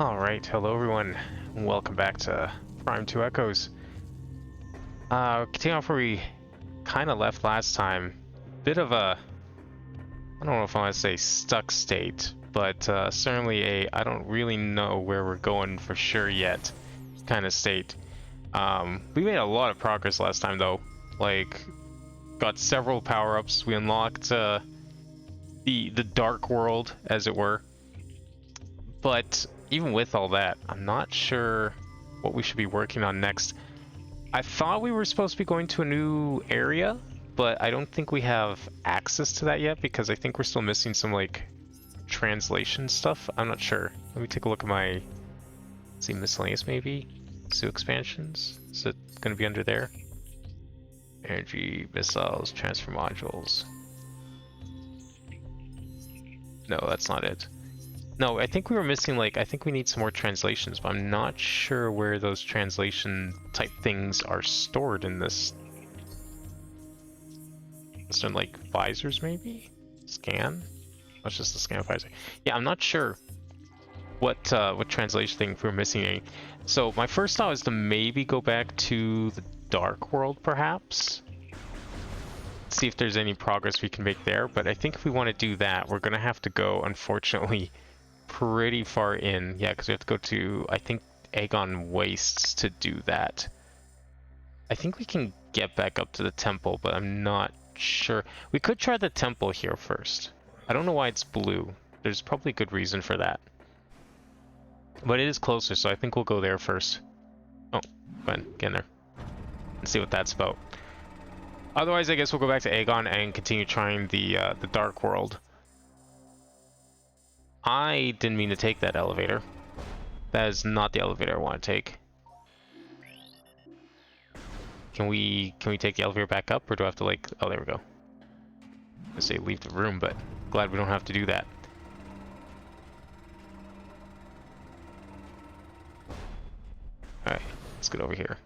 Alright, hello everyone. Welcome back to Prime 2 Echoes. Continuing off where we kind of left last time. Bit of a, I don't know if I want to say stuck state, but certainly I don't really know where we're going for sure yet kind of state. We made a lot of progress last time though. Like, got several power-ups. We unlocked the dark world, as it were. But even with all that, I'm not sure what we should be working on next. I thought we were supposed to be going to a new area, but I don't think we have access to that yet because I think we're still missing some like translation stuff. I'm not sure. Let me take a look at my, let's see, miscellaneous maybe? Zoo expansions? Is it going to be under there? Energy, missiles, transfer modules. No, that's not it. No, I think we were missing, like, I think we need some more translations, but I'm not sure where those translation type things are stored in this. Is in, like, visors, maybe? Scan? That's just a scan visor. Yeah, I'm not sure what translation thing we're missing any. So, my first thought is to maybe go back to the Dark World, perhaps? See if there's any progress we can make there, but I think if we want to do that, we're going to have to go, unfortunately, pretty far in. Yeah, because we have to go to, I think, Aegon Wastes to do that. I think we can get back up to the temple, but I'm not sure. We could try the temple here first. I don't know why it's blue. There's probably a good reason for that. But it is closer, so I think we'll go there first. Oh, go ahead, get in there. And see what that's about. Otherwise, I guess we'll go back to Aegon and continue trying the Dark World. I didn't mean to take that elevator. That is not the elevator I want to take. Can we take the elevator back up, or do I have to, like... Oh, there we go. I say leave the room, but glad we don't have to do that. Alright, let's get over here.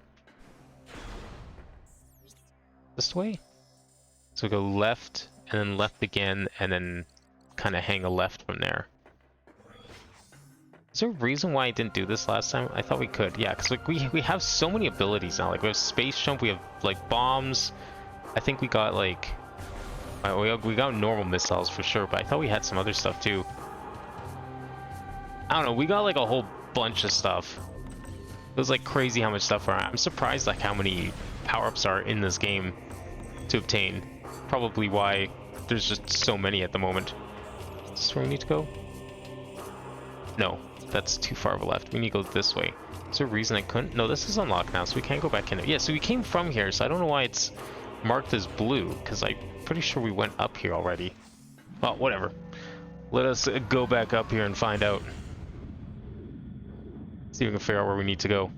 This way? So we go left, and then left again, and then kind of hang a left from there. Is there a reason why I didn't do this last time? I thought we could. Yeah, because like, we have so many abilities now. Like, we have space jump, we have, like, bombs. I think we got, like... we got normal missiles for sure, but I thought we had some other stuff, too. I don't know, we got, like, a whole bunch of stuff. It was, like, crazy how much stuff are. I'm surprised, like, how many power-ups are in this game to obtain. Probably why there's just so many at the moment. Is this where we need to go? No, that's too far of a left. We need to go this way. Is there a reason I couldn't? No, this is unlocked now, so we can't go back in there. Yeah, so we came from here, so I don't know why it's marked as blue, because I'm pretty sure we went up here already. Well, whatever. Let us go back up here and find out. See if we can figure out where we need to go.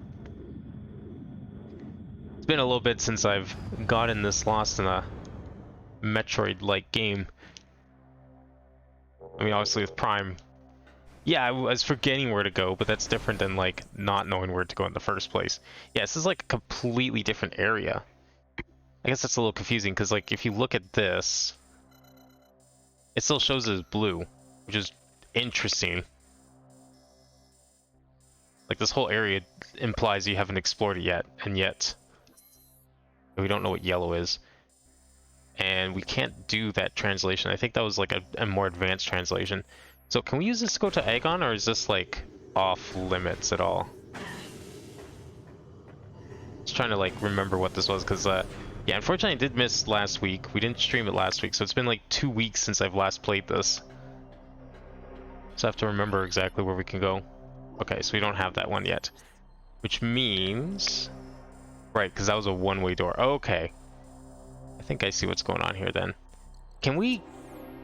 It's been a little bit since I've gotten this lost in a Metroid-like game. I mean, obviously with Prime. Yeah, I was forgetting where to go, but that's different than, like, not knowing where to go in the first place. Yeah, this is, like, a completely different area. I guess that's a little confusing, because, like, if you look at this, it still shows as blue, which is interesting. Like, this whole area implies you haven't explored it yet, and yet we don't know what yellow is. And we can't do that translation. I think that was, like, a more advanced translation. So can we use this to go to Aegon, or is this, like, off limits at all? Just trying to, like, remember what this was, because, yeah, unfortunately I did miss last week. We didn't stream it last week, so it's been, like, 2 weeks since I've last played this. So I have to remember exactly where we can go. Okay, so we don't have that one yet. Which means... Right, because that was a one-way door. Okay. I think I see what's going on here, then. Can we...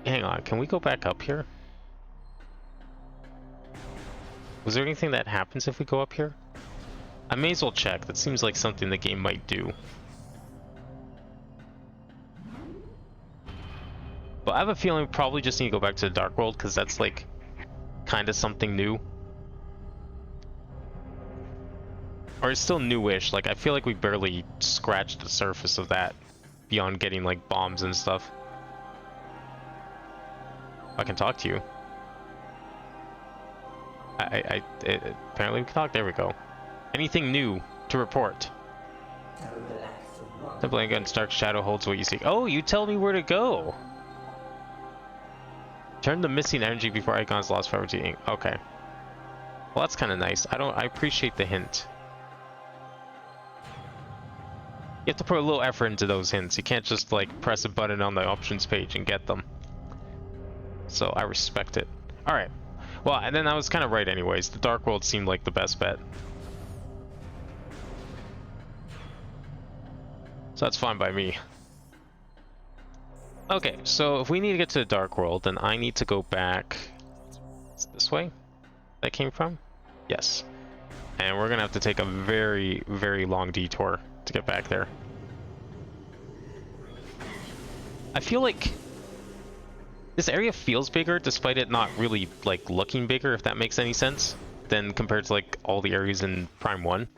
Hang on, can we go back up here? Was there anything that happens if we go up here? I may as well check. That seems like something the game might do. But I have a feeling we probably just need to go back to the Dark World, because that's, like, kind of something new. Or it's still newish. Like, I feel like we barely scratched the surface of that beyond getting, like, bombs and stuff. I can talk to you. Apparently we can talk. There we go. Anything new to report? The blank against dark shadow holds what you seek. Oh, you tell me where to go. Turn the missing energy before icons lost forever to ink. Okay. Well, that's kind of nice. I appreciate the hint. You have to put a little effort into those hints. You can't just like press a button on the options page and get them. So I respect it. All right. Well, and then I was kind of right anyways. The Dark World seemed like the best bet. So that's fine by me. Okay, so if we need to get to the Dark World, then I need to go back. Is it this way that came from? Yes. And we're gonna have to take a very, very long detour to get back there. I feel like this area feels bigger despite it not really like looking bigger, if that makes any sense, than compared to like all the areas in Prime 1.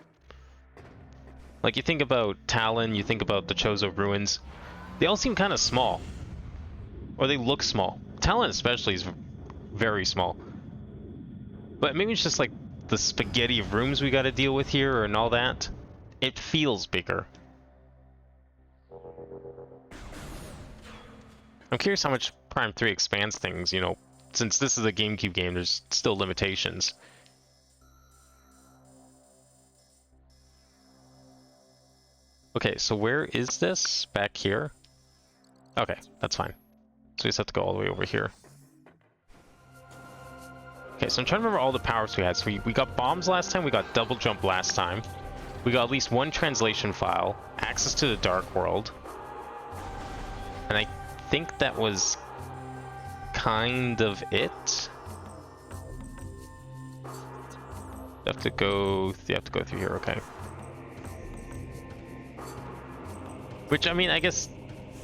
Like you think about Talon, you think about the Chozo Ruins, they all seem kind of small. Or they look small. Talon especially is very small. But maybe it's just like the spaghetti of rooms we gotta deal with here and all that. It feels bigger. I'm curious how much Prime 3 expands things, you know, since this is a GameCube game, there's still limitations. Okay, so where is this? Back here? Okay, that's fine. So we just have to go all the way over here. Okay, so I'm trying to remember all the powers we had. So we got bombs last time, we got double jump last time. We got at least one translation file, access to the Dark World. And I think that was kind of it. You have to go through here, okay. Which, I mean, I guess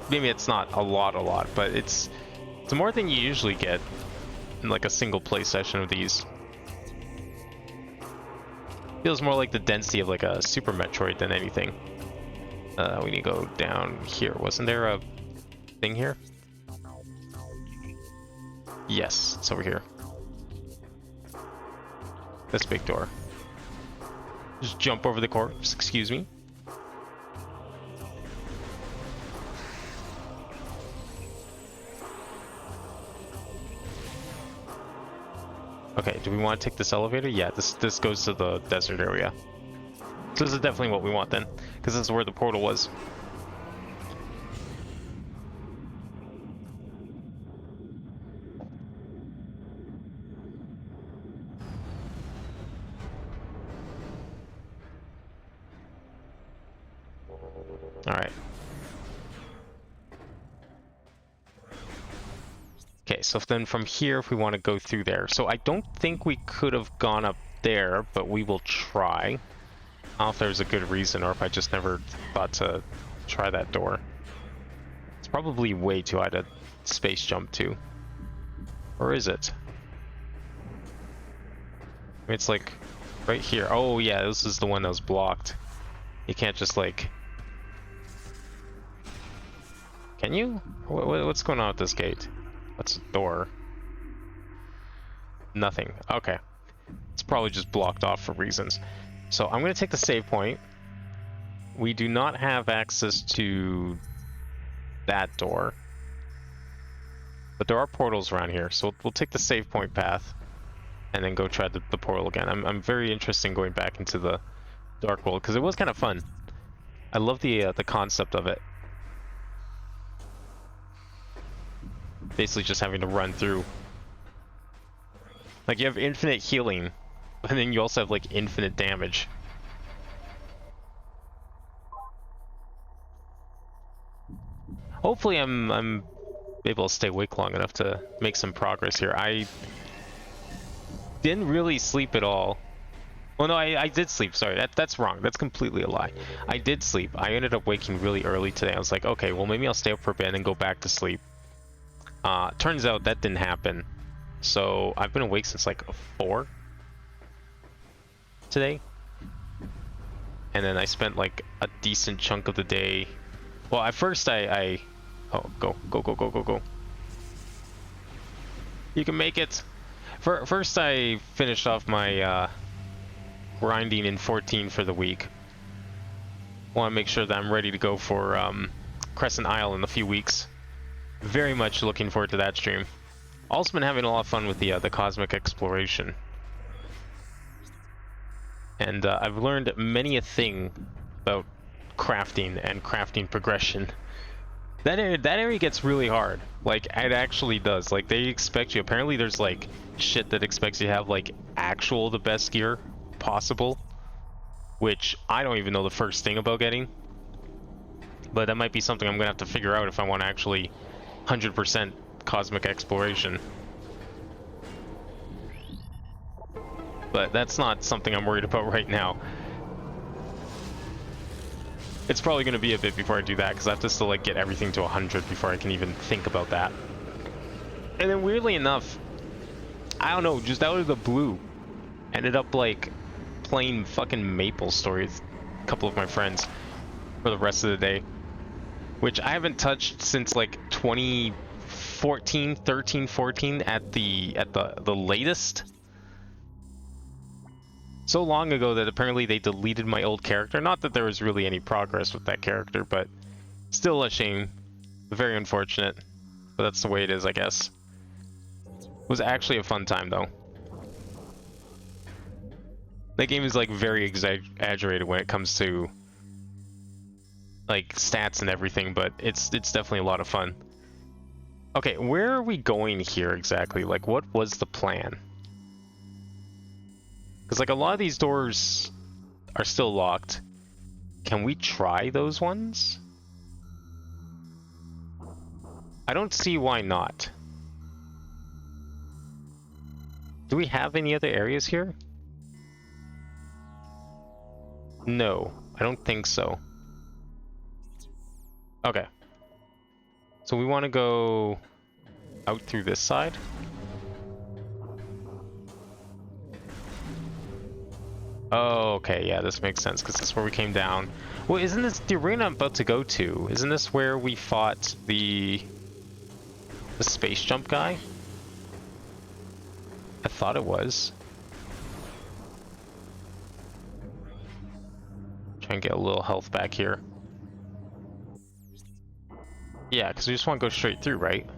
maybe it's not a lot, but it's more than you usually get in like a single play session of these. Feels more like the density of like a Super Metroid than anything. We need to go down here. Wasn't there a thing here? Yes, it's over here. This big door. Just jump over the corpse, excuse me. Okay, do we want to take this elevator? Yeah, this goes to the desert area. So this is definitely what we want then, because this is where the portal was. Alright. Okay, so then from here, if we want to go through there. So I don't think we could have gone up there, but we will try. I don't know if there's a good reason or if I just never thought to try that door. It's probably way too high to space jump to. Or is it? I mean, it's like right here. Oh yeah, this is the one that was blocked. You can't just like... Can you? What's going on with this gate? That's a door. Nothing. Okay. It's probably just blocked off for reasons. So I'm going to take the save point. We do not have access to that door. But there are portals around here. So we'll take the save point path and then go try the portal again. I'm very interested in going back into the Dark World because it was kind of fun. I love the concept of it. Basically just having to run through. Like you have infinite healing, and then you also have like infinite damage. Hopefully I'm able to stay awake long enough to make some progress here. I didn't really sleep at all. Well, no, I did sleep. Sorry, that's wrong. That's completely a lie. I did sleep. I ended up waking really early today. I was like, okay, well maybe I'll stay up for a bit and go back to sleep. Turns out that didn't happen. So I've been awake since like 4 today. And then I spent like a decent chunk of the day. Well, at first I oh, go. You can make it. First, I finished off my grinding in 14 for the week. Want to make sure that I'm ready to go for Crescent Isle in a few weeks. Very much looking forward to that stream. Also been having a lot of fun with the cosmic exploration. And I've learned many a thing about crafting and crafting progression. That area gets really hard. Like, it actually does. Like, they expect you. Apparently there's like shit that expects you to have like the best gear possible, which I don't even know the first thing about getting. But that might be something I'm gonna have to figure out if I want to actually 100% cosmic exploration. But that's not something I'm worried about right now. It's probably going to be a bit before I do that, because I have to still like get everything to 100 before I can even think about that. And then weirdly enough, I don't know, just out of the blue, ended up like playing fucking Maple Story with a couple of my friends for the rest of the day, which I haven't touched since like 2014, 13, 14 at the latest. So long ago that apparently they deleted my old character. Not that there was really any progress with that character, but still a shame. Very unfortunate. But that's the way it is, I guess. It was actually a fun time, though. That game is like very exaggerated when it comes to like stats and everything, but it's definitely a lot of fun. Okay, where are we going here exactly? Like, what was the plan? Because like a lot of these doors are still locked. Can we try those ones? I don't see why not. Do we have any other areas here? No, I don't think so. Okay. So we want to go out through this side. Oh, okay, yeah, this makes sense, because this is where we came down. Well, isn't this the arena I'm about to go to? Isn't this where we fought the space jump guy? I thought it was. Try and get a little health back here. Yeah, because we just want to go straight through, right?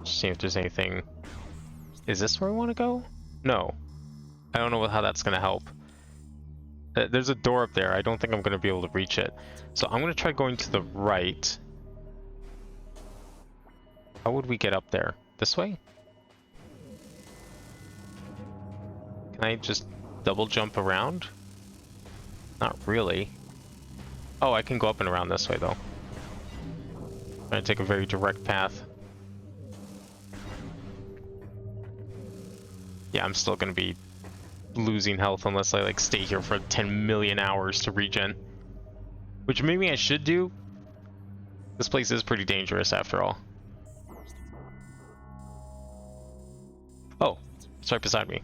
See if there's anything. Is this where we want to go? No. I don't know how that's going to help. There's a door up there. I don't think I'm going to be able to reach it. So I'm going to try going to the right. How would we get up there? This way? Can I just double jump around? Not really. Oh, I can go up and around this way though. I'm going to take a very direct path. Yeah, I'm still gonna be losing health unless I like stay here for 10 million hours to regen. Which maybe I should do. This place is pretty dangerous after all. Oh, it's right beside me.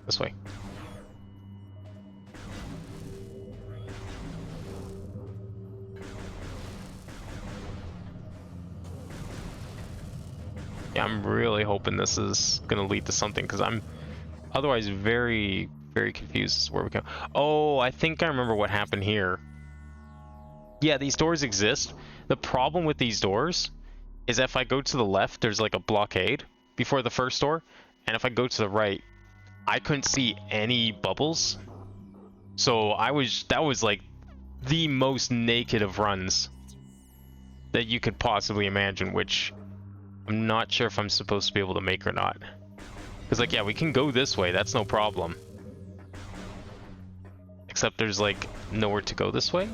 This way. Yeah, I'm really hoping this is gonna lead to something, because I'm otherwise very, very confused as to where we go. Oh, I think I remember what happened here. Yeah, these doors exist. The problem with these doors is if I go to the left, there's like a blockade before the first door, and if I go to the right, I couldn't see any bubbles. So that was like the most naked of runs that you could possibly imagine, which I'm not sure if I'm supposed to be able to make or not. Because, like, yeah, we can go this way. That's no problem. Except there's, like, nowhere to go this way?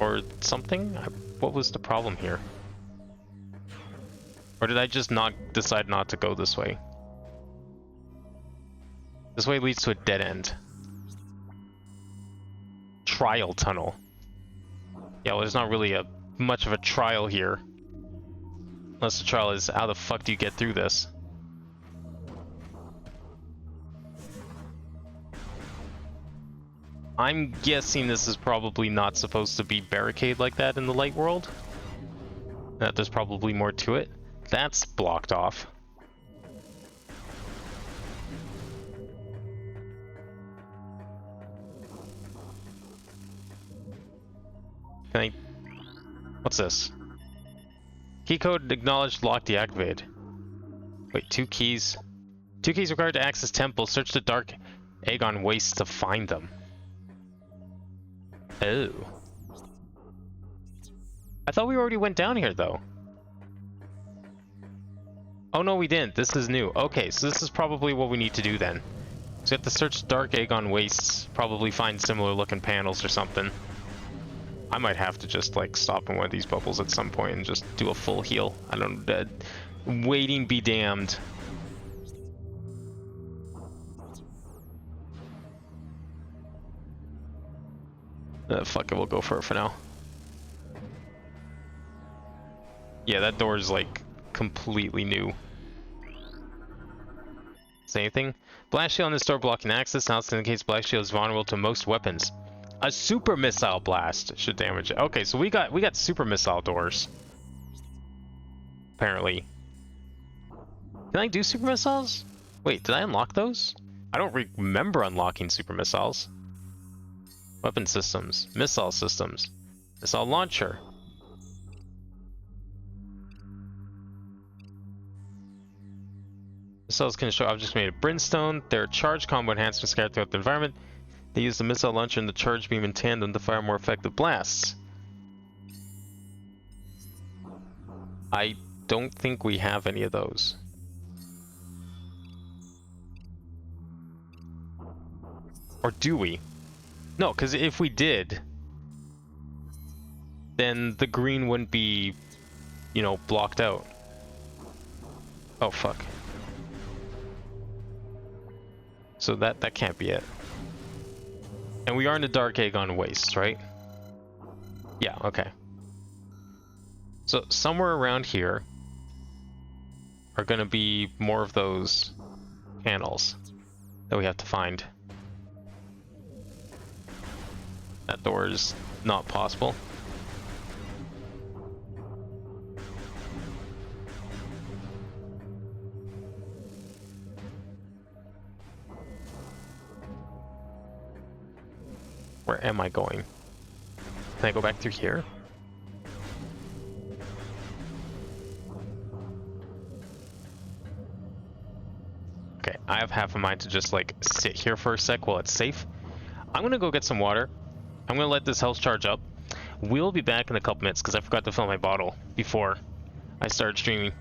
Or something? What was the problem here? Or did I just decide not to go this way? This way leads to a dead end. Trial tunnel. Yeah, well, there's not really much of a trial here. Unless the trial is, how the fuck do you get through this? I'm guessing this is probably not supposed to be barricade like that in the light world. That there's probably more to it. That's blocked off. Can I... What's this? Key code acknowledged, lock deactivated. Wait, 2 keys. 2 keys required to access temple. Search the dark Aegon wastes to find them. Oh. I thought we already went down here, though. Oh, no, we didn't. This is new. Okay, so this is probably what we need to do, then. So we have to search Dark Aegon Wastes, probably find similar-looking panels or something. I might have to just, like, stop in one of these bubbles at some point and just do a full heal. I don't know. Waiting be damned. Fuck it, we'll go for it for now. Yeah, that door is like completely new. Say anything? Blast shield on this door blocking access now indicates blast shield is vulnerable to most weapons. A super missile blast should damage it. Okay, so we got super missile doors. Apparently. Can I do super missiles? Wait, did I unlock those? I don't remember unlocking super missiles. Weapon systems, missile launcher. Missiles can show objects made of brimstone. Their charge combo enhancements scattered throughout the environment. They use the missile launcher and the charge beam in tandem to fire more effective blasts. I don't think we have any of those. Or do we? No, because if we did, then the green wouldn't be, you know, blocked out. Oh, fuck. So that can't be it. And we are in the Dark Aegon Wastes, right? Yeah, okay. So somewhere around here are going to be more of those panels that we have to find. That door is not possible. Where am I going? Can I go back through here? Okay, I have half a mind to just like sit here for a sec while it's safe. I'm gonna go get some water. I'm gonna let this health charge up. We'll be back in a couple minutes because I forgot to fill my bottle before I started streaming.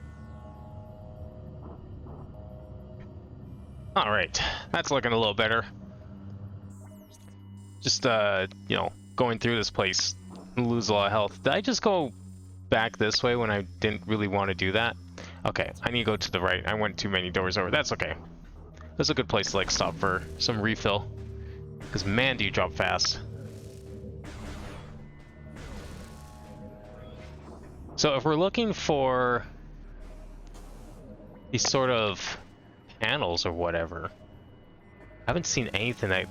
Alright, that's looking a little better. Just, you know, going through this place, lose a lot of health. Did I just go back this way when I didn't really want to do that? Okay, I need to go to the right. I went too many doors over. That's okay. That's a good place to, like, stop for some refill. Because, man, do you drop fast. So, if we're looking for these sort of panels or whatever, I haven't seen anything that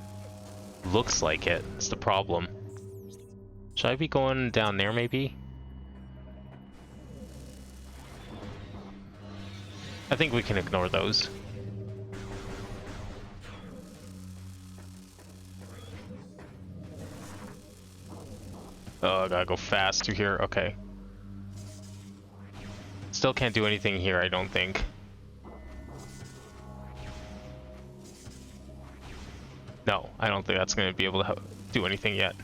looks like it. It's the problem. Should I be going down there maybe? I think we can ignore those. Oh, I gotta go fast through here. Okay. Still can't do anything here, I don't think. No, I don't think that's going to be able to do anything yet.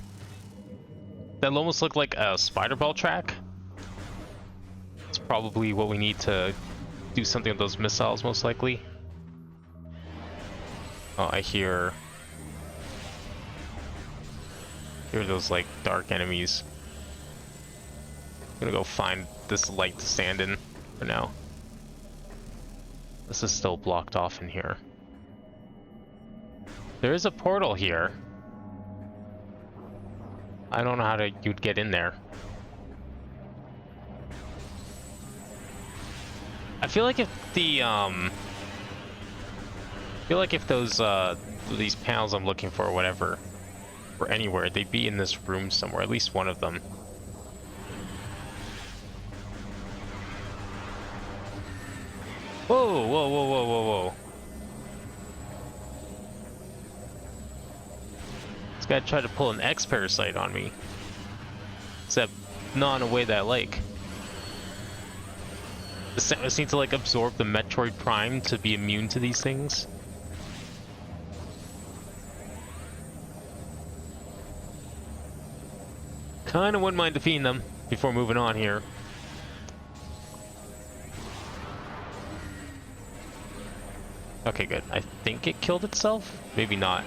That almost looked like a spider ball track. It's probably what we need to do something with those missiles, most likely. Oh, I hear those, like, dark enemies. I'm gonna go find this light to stand in for now. This is still blocked off in here. There is a portal here. I don't know how you'd get in there. I feel like if the I feel like if those these panels I'm looking for or whatever or anywhere. They'd be in this room somewhere, at least one of them. Whoa, whoa, whoa, whoa, whoa, whoa. This guy tried to pull an X-Parasite on me. Except, not in a way that I like. The Samus need to like absorb the Metroid Prime to be immune to these things. Kinda wouldn't mind defeating them before moving on here. Okay, good. I think it killed itself? Maybe not.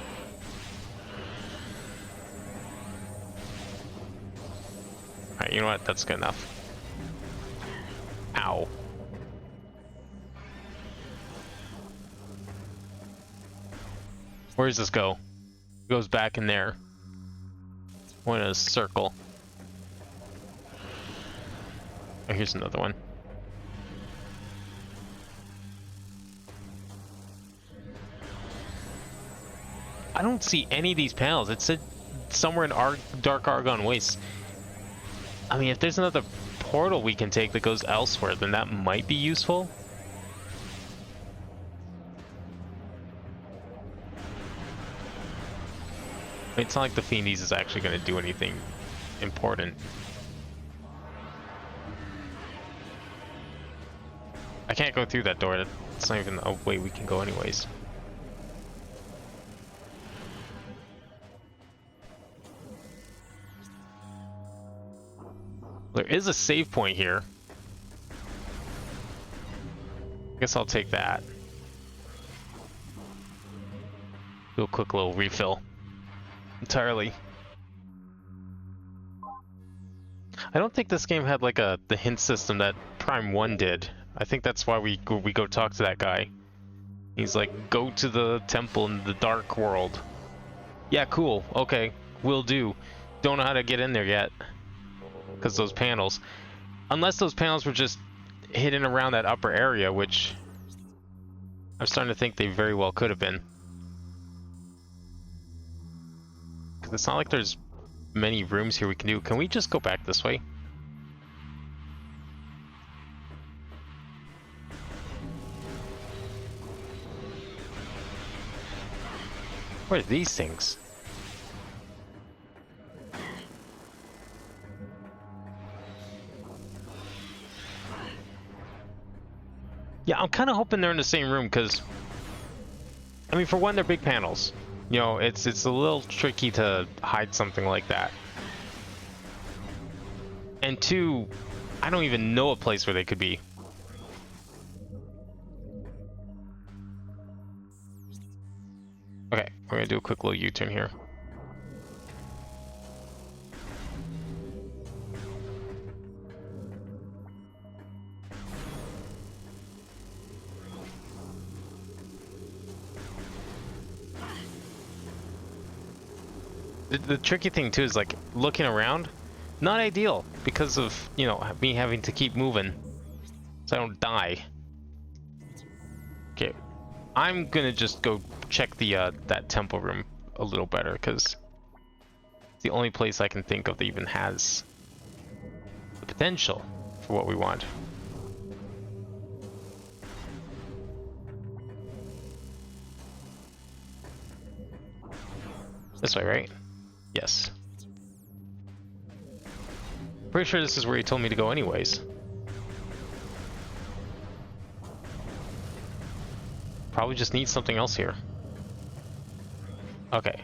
Alright, you know what? That's good enough. Ow. Where does this go? It goes back in there. One in a circle. Oh, here's another one. I don't see any of these panels. It said somewhere in Dark Argon Wastes. I mean, if there's another portal we can take that goes elsewhere, then that might be useful. I mean, it's not like the Fiendies is actually going to do anything important. I can't go through that door. It's not even a way we can go anyways. There is a save point here. I guess I'll take that. Do a quick little refill. Entirely. I don't think this game had like the hint system that Prime 1 did. I think that's why we go talk to that guy. He's like, go to the temple in the dark world. Yeah, cool. Okay, will do. Don't know how to get in there yet. Because those panels. Unless those panels were just hidden around that upper area, which I'm starting to think they very well could have been. Because it's not like there's many rooms here we can do. Can we just go back this way? What are these things? Yeah, I'm kind of hoping they're in the same room because, I mean, for one, they're big panels. You know, it's a little tricky to hide something like that. And two, I don't even know a place where they could be. Okay, we're gonna do a quick little U-turn here. The tricky thing too is like looking around, not ideal because of, you know, me having to keep moving so I don't die. Okay, I'm gonna just go check the that temple room a little better because it's the only place I can think of that even has the potential for what we want. This way, right? Yes. Pretty sure this is where he told me to go anyways. Probably just need something else here. Okay.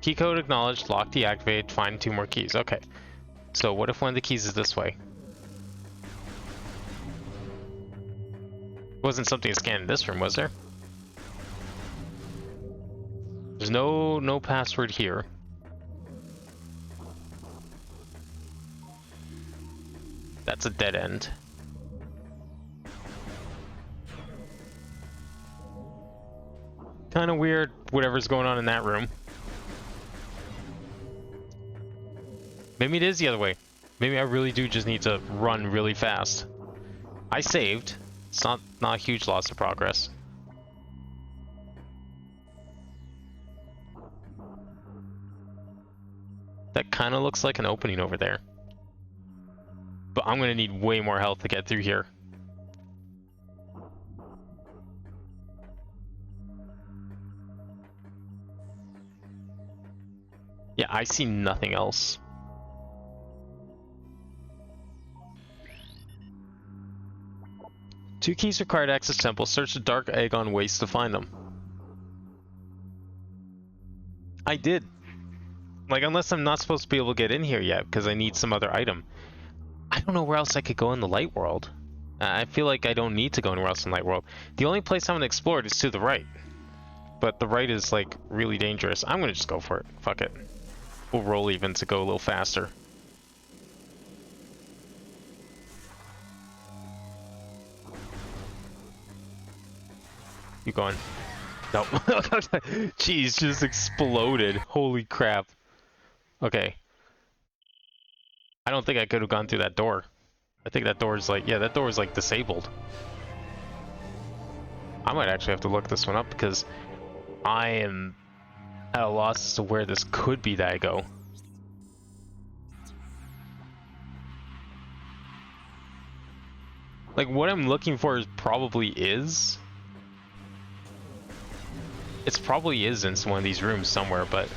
Key code acknowledged, lock deactivated, find 2 more keys. Okay. So what if one of the keys is this way? Wasn't something scanned in this room, was there? There's no password here. That's a dead end. Kind of weird, whatever's going on in that room. Maybe it is the other way. Maybe I really do just need to run really fast. I saved. It's not a huge loss of progress. That kind of looks like an opening over there. But I'm gonna need way more health to get through here. Yeah, I see nothing else. Two keys required to access temple. Search the dark egg on waste to find them. I did. Like, unless I'm not supposed to be able to get in here yet because I need some other item. I don't know where else I could go in the light world. I feel like I don't need to go anywhere else in the light world. The only place I haven't explored is to the right. But the right is, like, really dangerous. I'm gonna just go for it. Fuck it. We'll roll even to go a little faster. Keep going. No. Jeez, just exploded. Holy crap. Okay. I don't think I could have gone through that door. I think that door is like, yeah, that door is like disabled. I might actually have to look this one up because I am at a loss as to where this could be that I go. Like, what I'm looking for is probably is. It's probably is in one of these rooms somewhere, but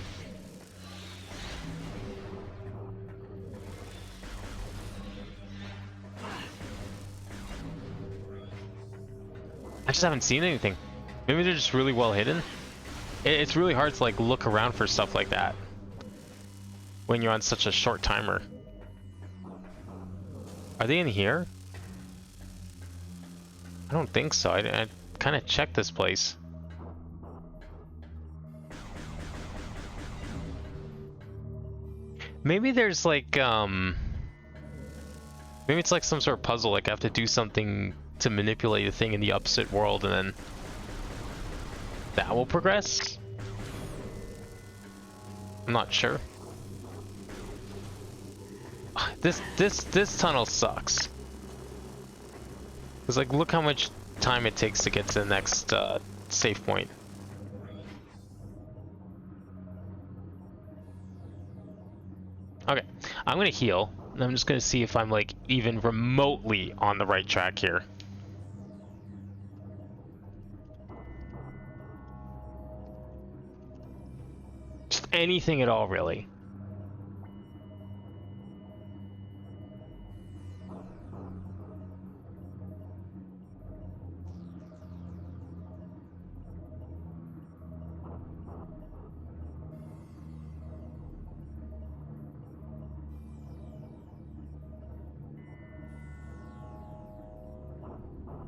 I just haven't seen anything. Maybe they're just really well hidden. It's really hard to like look around for stuff like that when you're on such a short timer. Are they in here? I don't think so. I kind of checked this place. Maybe there's like, maybe it's like some sort of puzzle, like I have to do something to manipulate a thing in the opposite world and then that will progress? I'm not sure. This tunnel sucks. Cause like, look how much time it takes to get to the next save point. Okay, I'm gonna heal, and I'm just gonna see if I'm like even remotely on the right track here. Just anything at all, really.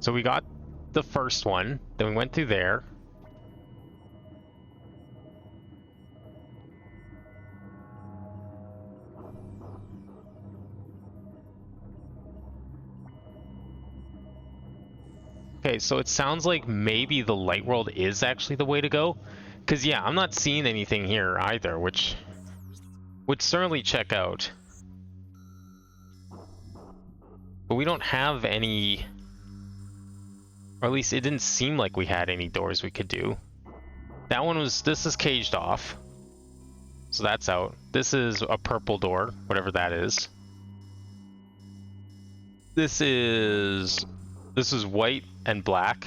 So we got the first one, then we went through there. Okay, so it sounds like maybe the light world is actually the way to go. Because yeah, I'm not seeing anything here either, which would certainly check out. But we don't have any... Or at least it didn't seem like we had any doors we could do. That one was... This is caged off. So that's out. This is a purple door, whatever that is. This is white and black.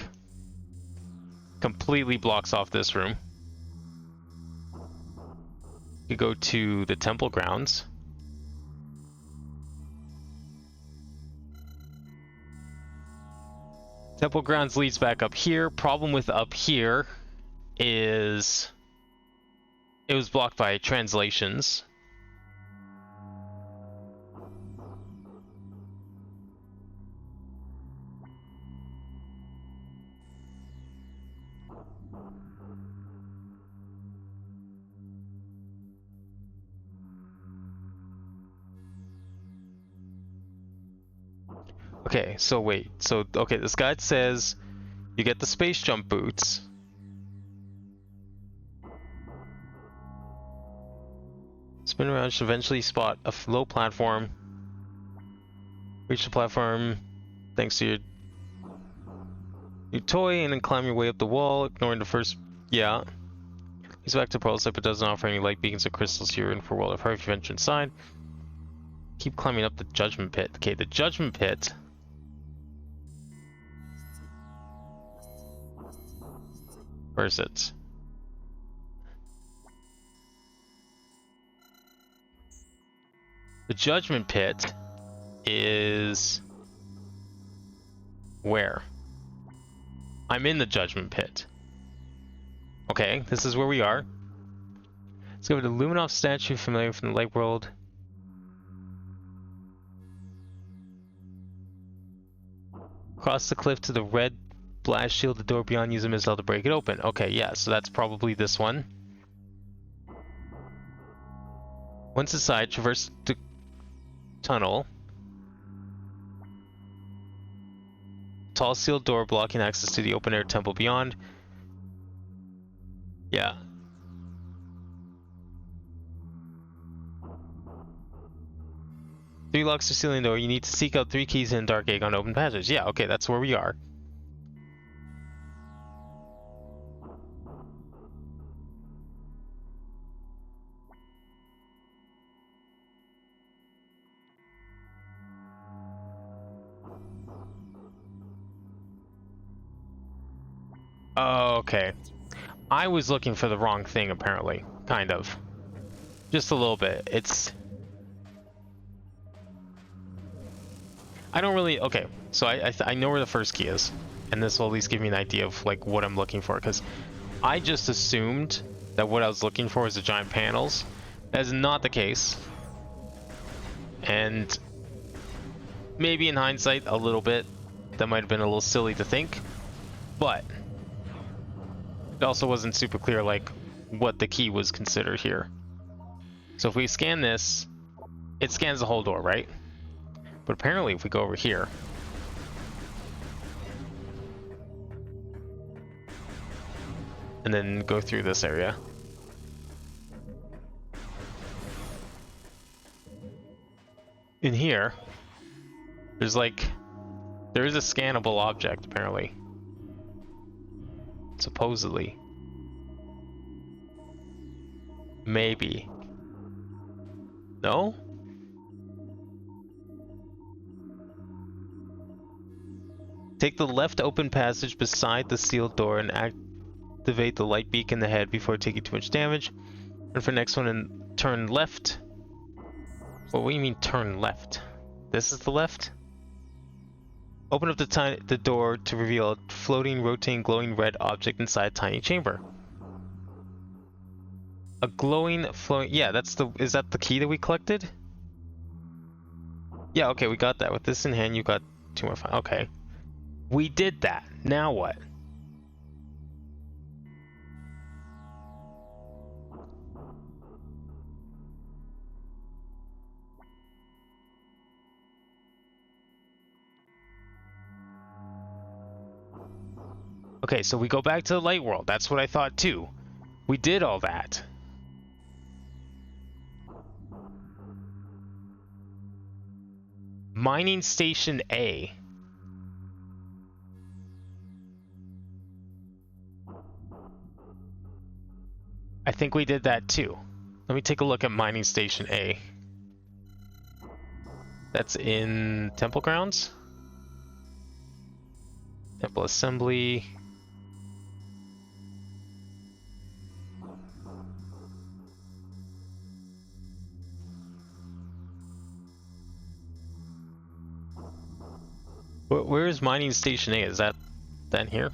Completely blocks off this room. You go to the temple grounds. Temple grounds leads back up here. Problem with up here is it was blocked by translations. Okay, so wait. So, okay, this guide says you get the space jump boots. Spin around should eventually spot a low platform. Reach the platform thanks to your toy and then climb your way up the wall, ignoring the first... Yeah. He's back to Pearl Site, but doesn't offer any light beacons or crystals here in for World of Hurt if you venture inside. Keep climbing up the Judgment Pit. Okay, the Judgment Pit. Where is it? The Judgment Pit is... where? I'm in the Judgment Pit. Okay, this is where we are. Let's go to the Luminoff statue, familiar from the light world. Cross the cliff to the red blast shield, the door beyond, use a missile to break it open. Okay, yeah, so that's probably this one. Once inside, traverse the tunnel. Tall sealed door blocking access to the open air temple beyond. Yeah. Three locks to sealing door. You need to seek out 3 keys in a dark egg on open passage. Yeah, okay, that's where we are. Okay. I was looking for the wrong thing, apparently. Kind of. Just a little bit. It's... I don't really... Okay, so I know where the first key is. And this will at least give me an idea of, like, what I'm looking for. Because I just assumed that what I was looking for was the giant panels. That is not the case. And... maybe in hindsight, a little bit. That might have been a little silly to think. But... it also wasn't super clear, like, what the key was considered here. So if we scan this, it scans the whole door, right? But apparently if we go over here, and then go through this area, in here, there's like, there is a scannable object, apparently. Supposedly. Maybe. No? Take the left open passage beside the sealed door and activate the light beacon ahead before taking too much damage. And for the next one, and turn left. Well, what do you mean turn left? This is the left? Open up the door to reveal a floating, rotating, glowing red object inside a tiny chamber. A glowing, flowing... yeah, that's the... is that the key that we collected? Yeah, okay, we got that. With this in hand, you got 2 more... okay. We did that. Now what? Okay, so we go back to the light world. That's what I thought too. We did all that. Mining Station A. I think we did that too. Let me take a look at Mining Station A. That's in Temple Grounds? Temple Assembly. Where is Mining Station A? Is that then here?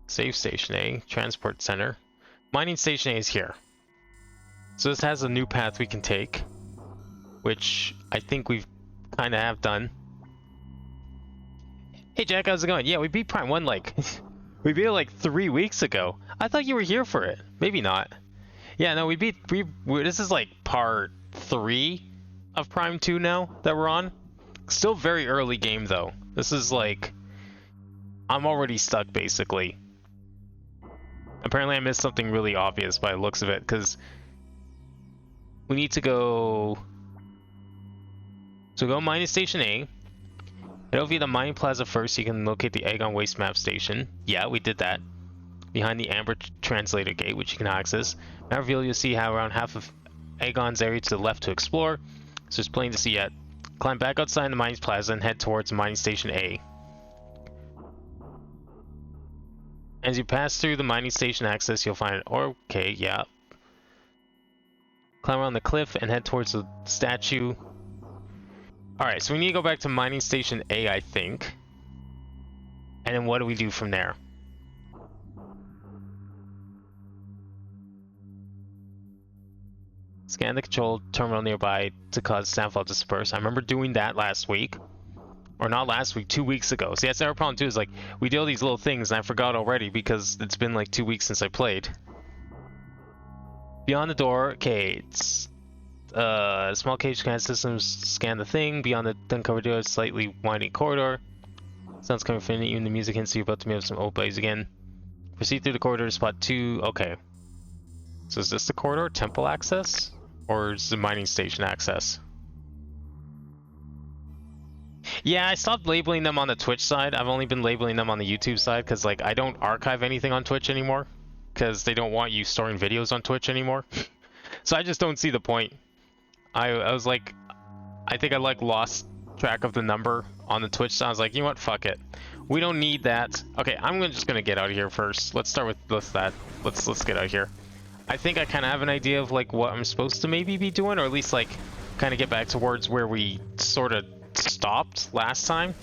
Save Station A, Transport Center. Mining Station A is here. So this has a new path we can take, which I think we've kind of have done. Hey Jack, how's it going? Yeah, we beat Prime 1 like... we beat it like 3 weeks ago. I thought you were here for it. Maybe not. Yeah, no, this is like part 3 of Prime 2 now that we're on. Still very early game though. This is like... I'm already stuck basically. Apparently I missed something really obvious by the looks of it, because we need to go So go mining station A. Head over to the mining plaza first so you can locate the Aegon Waste Map Station. Yeah, we did that. Behind the Amber Translator Gate, which you can access. Map reveal, you'll see how around half of Aegon's area to the left to explore. So there's plenty to see yet. Climb back outside the mining plaza and head towards mining station A. As you pass through the mining station access, you'll find an okay, yeah. Climb around the cliff and head towards the statue. Alright, so we need to go back to mining station A, I think. And then what do we do from there? Scan the control terminal nearby to cause sample to disperse. I remember doing that last week. Or not last week, 2 weeks ago. See, that's our problem too, is like, we do all these little things and I forgot already because it's been like 2 weeks since I played. Beyond the door, okay, it's... small cage scan systems scan the thing. Beyond the uncovered door, slightly winding corridor. Sounds coming from even the music hints you're about to meet with some old buddies again. Proceed through the corridor to spot 2. Okay. So is this the corridor? Temple access? Or is the mining station access? Yeah, I stopped labeling them on the Twitch side. I've only been labeling them on the YouTube side because, like, I don't archive anything on Twitch anymore. Because they don't want you storing videos on Twitch anymore. So I just don't see the point. I was like, I think I like lost track of the number on the Twitch. So I was like, you know what? Fuck it. We don't need that. Okay, I'm just gonna get out of here first. Let's start with that. Let's get out of here. I think I kind of have an idea of like what I'm supposed to maybe be doing, or at least like kind of get back towards where we sort of stopped last time.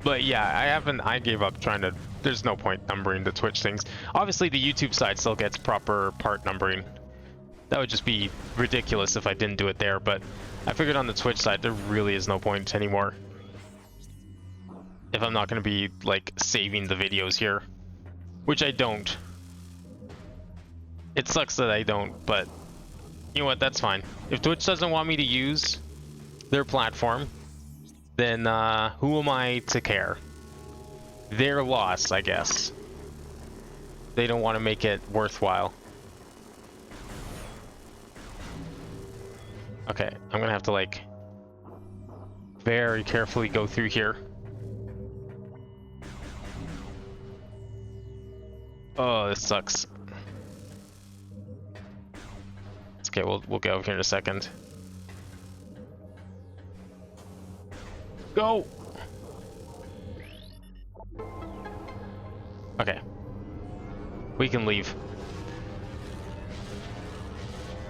But yeah, I gave up trying to. There's no point numbering the Twitch things. Obviously, the YouTube side still gets proper part numbering. That would just be ridiculous if I didn't do it there, but I figured on the Twitch side there really is no point anymore. If I'm not going to be, like, saving the videos here. Which I don't. It sucks that I don't, but you know what, that's fine. If Twitch doesn't want me to use their platform, then who am I to care? Their loss, I guess. They don't want to make it worthwhile. Okay, I'm gonna have to like very carefully go through here. Oh, this sucks. It's okay, we'll get over here in a second. Go! Okay. We can leave.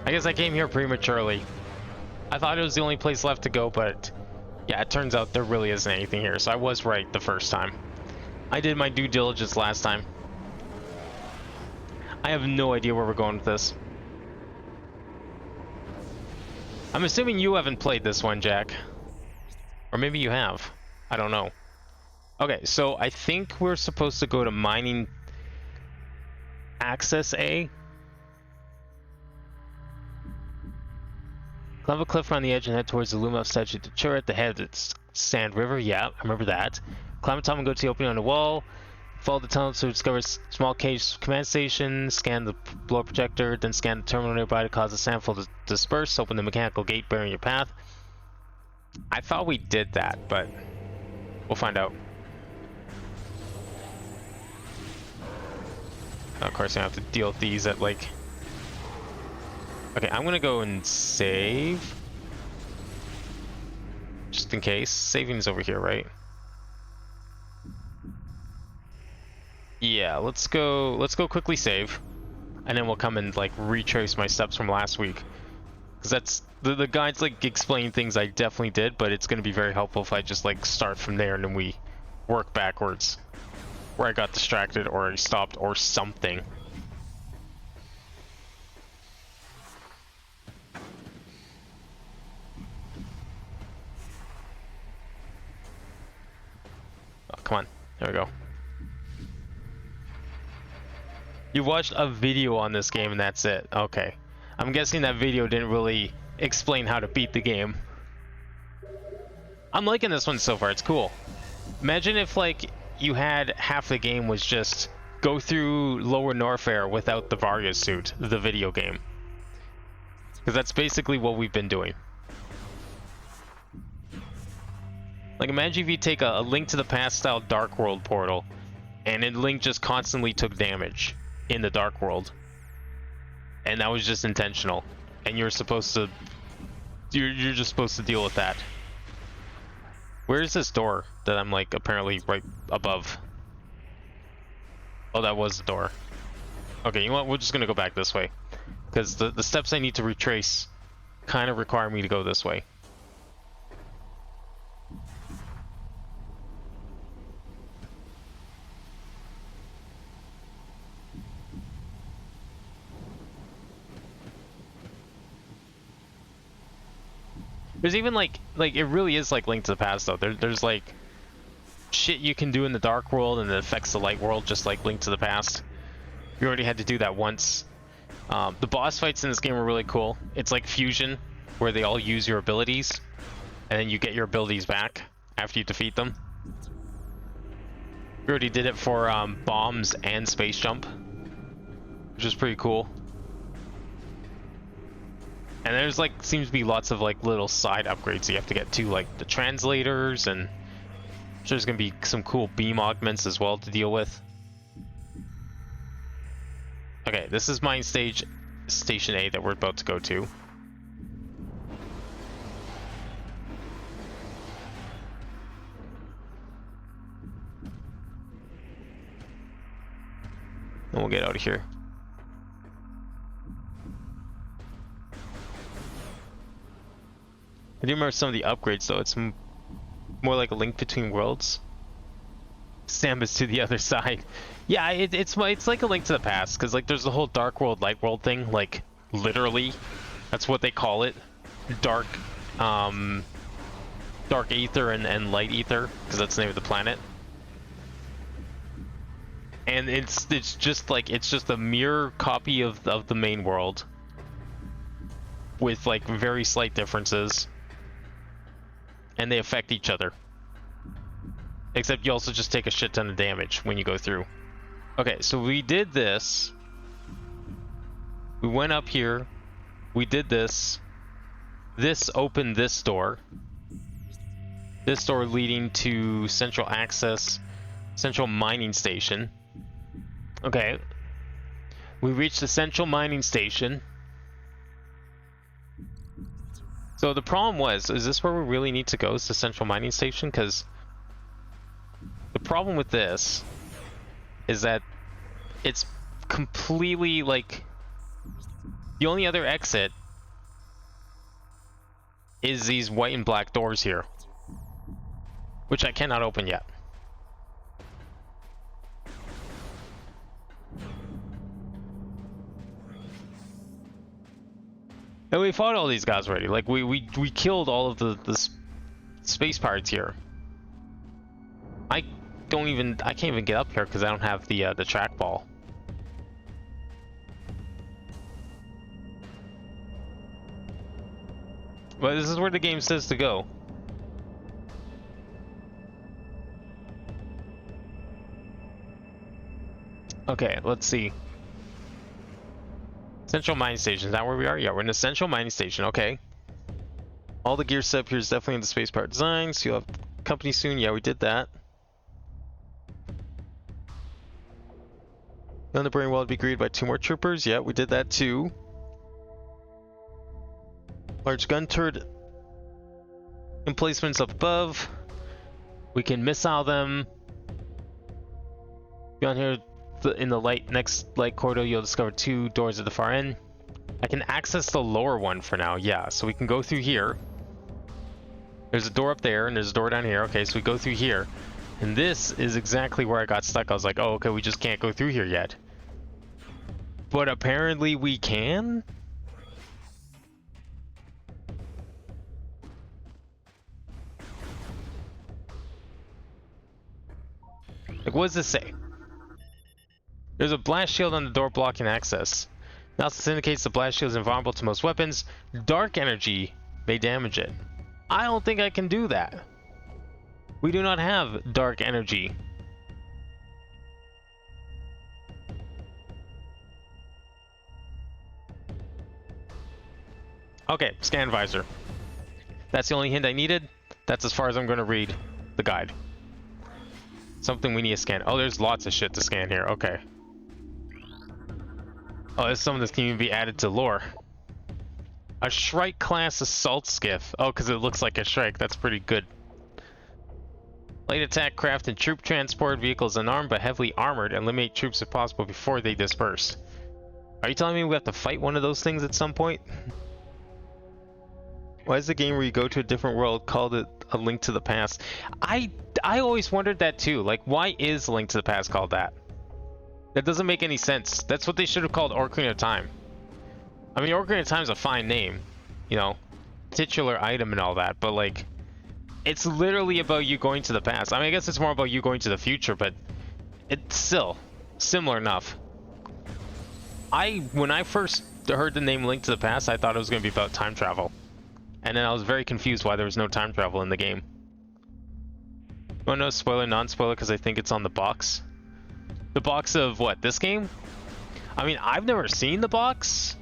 I guess I came here prematurely. I thought it was the only place left to go, but yeah, it turns out there really isn't anything here, so I was right the first time. I did my due diligence last time. I have no idea where we're going with this. I'm assuming you haven't played this one, Jack. Or maybe you have. I don't know. Okay, so I think we're supposed to go to mining access A. Climb a cliff around the edge and head towards the Lumos statue to Chur at the head of the Sand River. Yeah, I remember that. Climb a tunnel and go to the opening on the wall. Follow the tunnel to discover small cage command station. Scan the blow projector, then scan the terminal nearby to cause the sample to disperse. Open the mechanical gate bearing your path. I thought we did that, but we'll find out. Of course, I have to deal with these at like. Okay, I'm gonna go and save. Just in case. Saving's over here, right? Yeah, let's go quickly save. And then we'll come and like retrace my steps from last week. Because that's the guides like explain things I definitely did, but it's gonna be very helpful if I just like start from there and then we work backwards. Where I got distracted or I stopped or something. Oh, come on. There we go. You watched a video on this game and that's it. Okay. I'm guessing that video didn't really explain how to beat the game. I'm liking this one so far. It's cool. Imagine if like you had half the game was just go through Lower Norfair without the Varya suit, the video game. Because that's basically what we've been doing. Like, imagine if you take a Link to the Past style Dark World portal, and then Link just constantly took damage in the Dark World. And that was just intentional. And you're supposed to... You're just supposed to deal with that. Where is this door that I'm, like, apparently right above? Oh, that was the door. Okay, you know what? We're just gonna go back this way. Because the steps I need to retrace kind of require me to go this way. There's even like it really is like Link to the Past though. There's like shit you can do in the Dark World and it affects the Light World just like Link to the Past. You already had to do that once. The boss fights in this game are really cool. It's like Fusion, where they all use your abilities, and then you get your abilities back after you defeat them. We already did it for bombs and space jump, which is pretty cool. And there's like seems to be lots of like little side upgrades you have to get to, like the translators, and there's gonna be some cool beam augments as well to deal with. Okay, this is Mine Station A that we're about to go to. And we'll get out of here. I do remember some of the upgrades though. It's more like a Link Between Worlds. Samus to the other side. Yeah, it's like a Link to the Past, because like there's the whole Dark World, Light World thing. Like literally, that's what they call it. Dark Aether and Light Aether, because that's the name of the planet. And it's just like it's just a mirror copy of the main world, with like very slight differences, and they affect each other. Except you also just take a shit ton of damage when you go through. Okay, so we did this. We went up here. We did this. This opened this door. This door leading to Central Access, Central Mining Station. Okay. We reached the Central Mining Station. So the problem was, is this where we really need to go? Is the Central Mining Station? Because the problem with this is that it's completely like the only other exit is these white and black doors here, which I cannot open yet. And we fought all these guys already. Like we killed all of the space pirates here. I can't even get up here because I don't have the trackball. But this is where the game says to go. Okay, let's see. Central Mining Station, is that where we are? Yeah, we're in the Central Mining Station, okay. All the gear set up here is definitely in the space pirate design, so you'll have company soon. Yeah, we did that. Then the brain wall would be greeted by 2 more troopers. Yeah, we did that too. Large gun turret emplacements up above. We can missile them. Beyond here, in the next light corridor, you'll discover 2 doors at the far end. I can access the lower one for now. Yeah, so we can go through here. There's a door up there, and there's a door down here. Okay, so we go through here. And this is exactly where I got stuck. I was like, oh, okay, we just can't go through here yet. But apparently we can? Like, what does this say? There's a blast shield on the door blocking access. Analysis indicates the blast shield is invulnerable to most weapons. Dark energy may damage it. I don't think I can do that. We do not have dark energy. Okay, scan visor. That's the only hint I needed. That's as far as I'm going to read the guide. Something we need to scan. Oh, there's lots of shit to scan here. Okay. Oh, some of this can even be added to lore. A Shrike class assault skiff. Oh, because it looks like a Shrike. That's pretty good. Light attack craft and troop transport vehicles unarmed but heavily armored. Eliminate troops if possible before they disperse. Are you telling me we have to fight one of those things at some point? Why is the game where you go to a different world called it A Link to the Past? I always wondered that too. Like, why is A Link to the Past called that? That doesn't make any sense. That's what they should have called Ocarina of Time. I mean, Ocarina of Time's a fine name, you know, titular item and all that, but like, it's literally about you going to the past. I mean, I guess it's more about you going to the future, but it's still similar enough. When I first heard the name Link to the Past, I thought it was going to be about time travel. And then I was very confused why there was no time travel in the game. You want to know spoiler, non-spoiler, because I think it's on the box? The box of what, this game? I mean, I've never seen the box.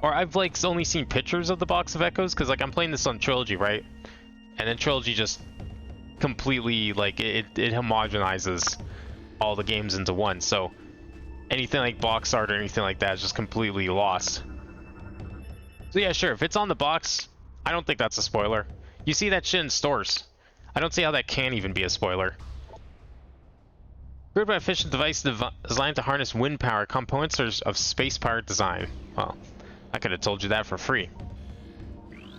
Or I've like only seen pictures of the box of Echoes, because like I'm playing this on Trilogy, right? And then Trilogy just completely, like, it homogenizes all the games into one, so anything like box art or anything like that is just completely lost. So yeah, sure, if it's on the box, I don't think that's a spoiler. You see that shit in stores. I don't see how that can even be a spoiler. Created by efficient device designed to harness wind power, components are of space-powered design. Well, I could have told you that for free.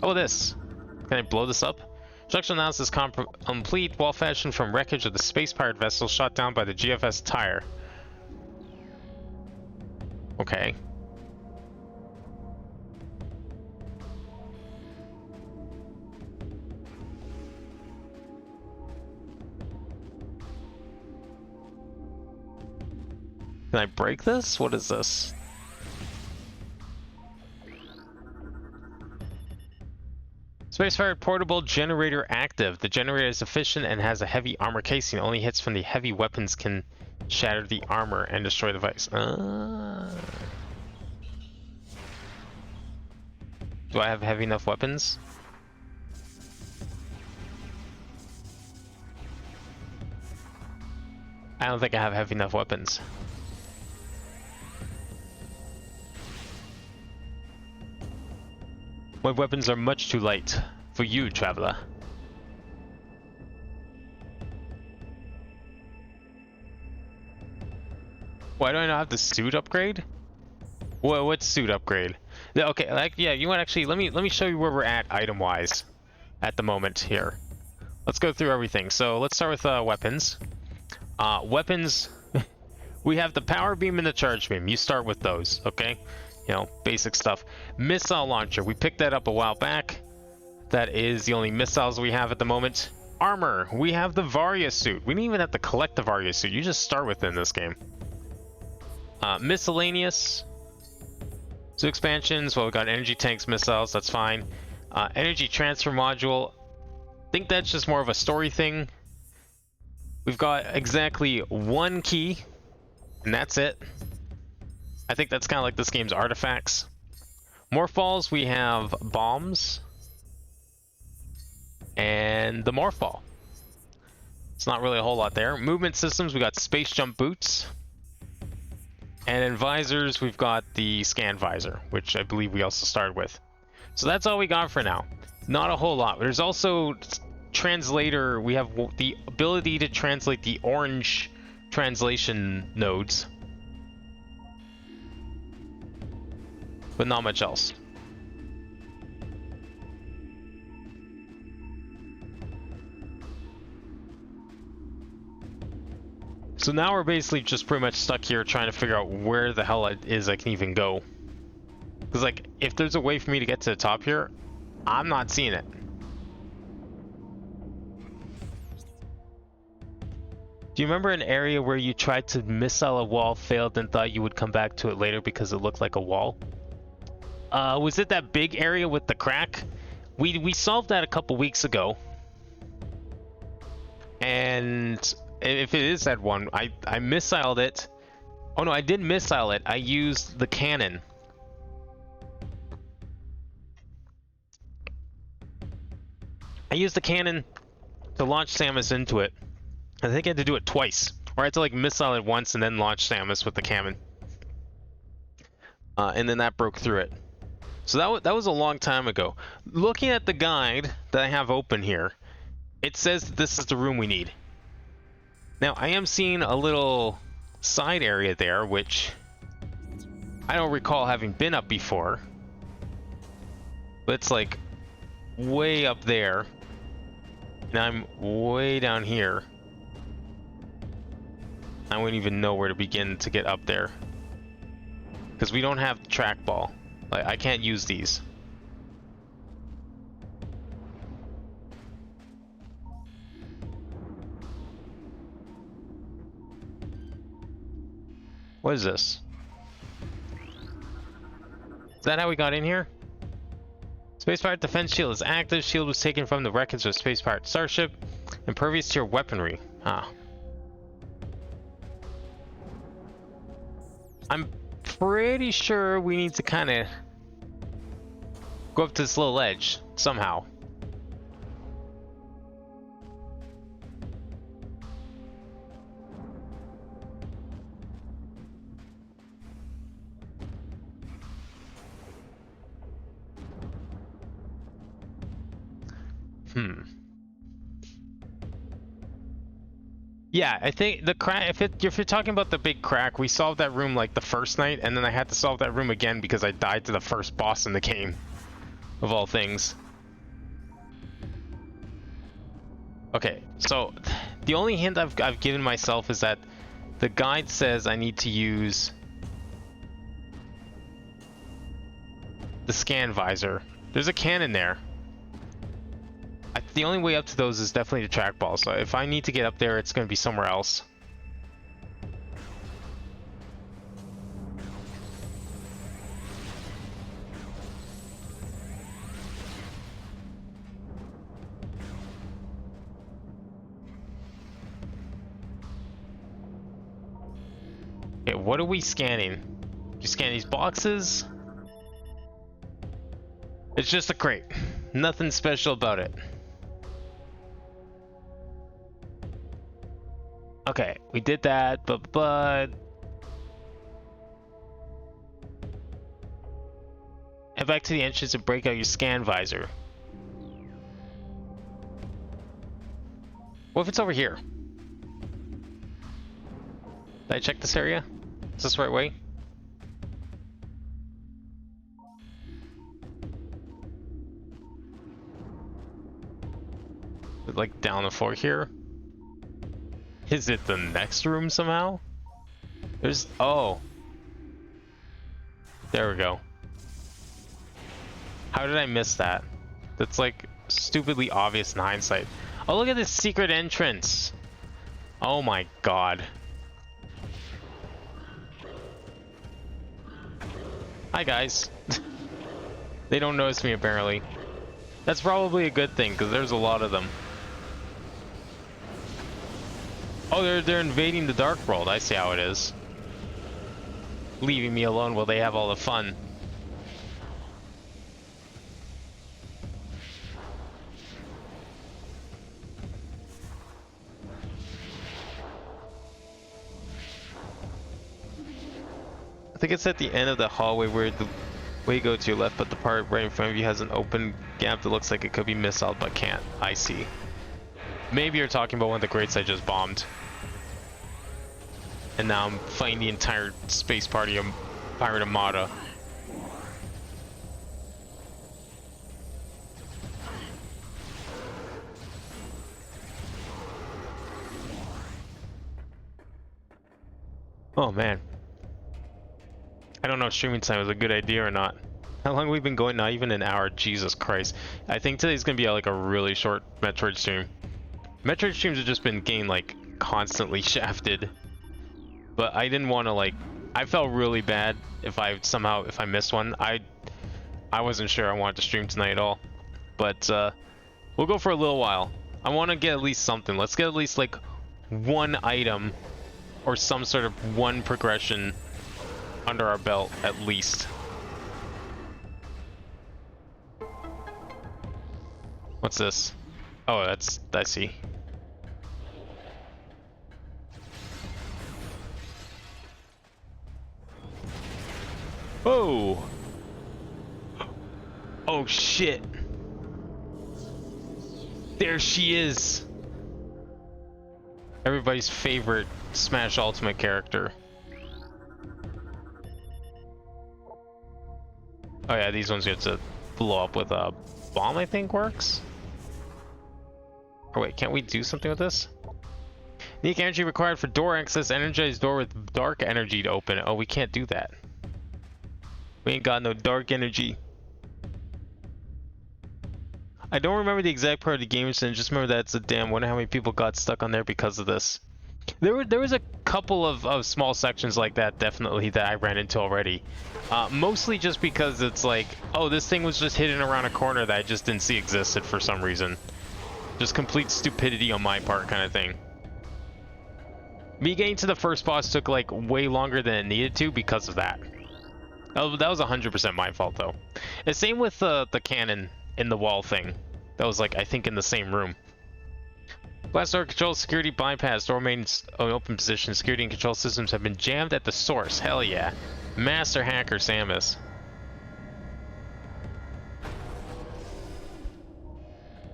Oh, this. Can I blow this up? Construction analysis complete, wall fashioned from wreckage of the space-powered vessel shot down by the GFS Tire. Okay. Can I break this? What is this? Space-fired portable generator active. The generator is efficient and has a heavy armor casing. Only hits from the heavy weapons can shatter the armor and destroy the device. Do I have heavy enough weapons? I don't think I have heavy enough weapons. My weapons are much too light for you, traveler. Why do I not have the suit upgrade? What suit upgrade? Okay, like, yeah, you want actually let me show you where we're at item-wise at the moment here. Let's go through everything. So let's start with weapons. Weapons, we have the power beam and the charge beam. You start with those, okay? You know, basic stuff. Missile launcher, we picked that up a while back. That is the only missiles we have at the moment. Armor, we have the Varia suit. We didn't even have to collect the Varia suit. You just start with it in this game. Miscellaneous. So expansions, well, we got energy tanks, missiles, that's fine. Energy transfer module, I think that's just more of a story thing. We've got exactly one key, and that's it. I think that's kind of like this game's artifacts. Morphballs, we have bombs. And the Morphball. It's not really a whole lot there. Movement systems, we got space jump boots. And in visors, we've got the scan visor, which I believe we also started with. So that's all we got for now. Not a whole lot. There's also translator. We have the ability to translate the orange translation nodes. But not much else. So now we're basically just pretty much stuck here trying to figure out where the hell it is I can even go. Because, like, if there's a way for me to get to the top here, I'm not seeing it. Do you remember an area where you tried to missile a wall, failed, and thought you would come back to it later because it looked like a wall? Was it that big area with the crack? We solved that a couple weeks ago. And if it is that one, I missiled it. Oh no, I didn't missile it. I used the cannon. I used the cannon to launch Samus into it. I think I had to do it twice. Or I had to like missile it once and then launch Samus with the cannon. And then that broke through it. So that was a long time ago. Looking at the guide that I have open here, it says that this is the room we need. Now, I am seeing a little side area there, which I don't recall having been up before. But it's like way up there. And I'm way down here. I wouldn't even know where to begin to get up there. Because we don't have the trackball. Like, I can't use these. What is this? Is that how we got in here? Space Pirate defense shield is active. Shield was taken from the wreckage of Space Pirate starship. Impervious to your weaponry. Ah. I'm pretty sure we need to kind of go up to this little ledge somehow. Yeah, I think the crack, if you're talking about the big crack, we solved that room like the first night, and then I had to solve that room again because I died to the first boss in the game. Of all things. Okay, so the only hint I've given myself is that the guide says I need to use the scan visor. There's a cannon there. The only way up to those is definitely the trackball, so if I need to get up there, it's going to be somewhere else. Okay, what are we scanning? You scan these boxes? It's just a crate. Nothing special about it. Okay, we did that, but head back to the entrance and break out your scan visor. What if it's over here? Did I check this area? Is this the right way? Like down the floor here? Is it the next room somehow? There's... oh. There we go. How did I miss that? That's like stupidly obvious in hindsight. Oh, look at this secret entrance. Oh my god. Hi guys. They don't notice me apparently. That's probably a good thing because there's a lot of them. Oh, they're invading the dark world. I see how it is. Leaving me alone while they have all the fun. I think it's at the end of the hallway where the way go to your left, but the part right in front of you has an open gap that looks like it could be missiled but can't. I see. Maybe you're talking about one of the grates I just bombed. And now I'm fighting the entire space party of Pirate Armada. Oh man. I don't know if streaming time is a good idea or not. How long have we been going? Not even an hour. Jesus Christ. I think today's gonna be like a really short Metroid stream. Metroid streams have just been getting like constantly shafted. But I didn't want to like... I felt really bad if I missed one. I wasn't sure I wanted to stream tonight at all. But we'll go for a little while. I want to get at least something. Let's get at least like one item or some sort of one progression under our belt at least. What's this? Oh, I see. Oh! Oh shit! There she is! Everybody's favorite Smash Ultimate character. Oh yeah, these ones get to blow up with a bomb, I think works? Or wait, can't we do something with this? Unique energy required for door access. Energize door with dark energy to open it. Oh, we can't do that. We ain't got no dark energy. I don't remember the exact part of the game, and just remember that it's a damn wonder how many people got stuck on there because of this. There was a couple of small sections like that, definitely, that I ran into already. Mostly just because it's like, oh, this thing was just hidden around a corner that I just didn't see existed for some reason. Just complete stupidity on my part kind of thing. Me getting to the first boss took like way longer than it needed to because of that. That was 100% my fault though. And same with the cannon in the wall thing. That was like, I think, in the same room. Blast door control security bypass. Door remains in open position. Security and control systems have been jammed at the source. Hell yeah. Master hacker Samus.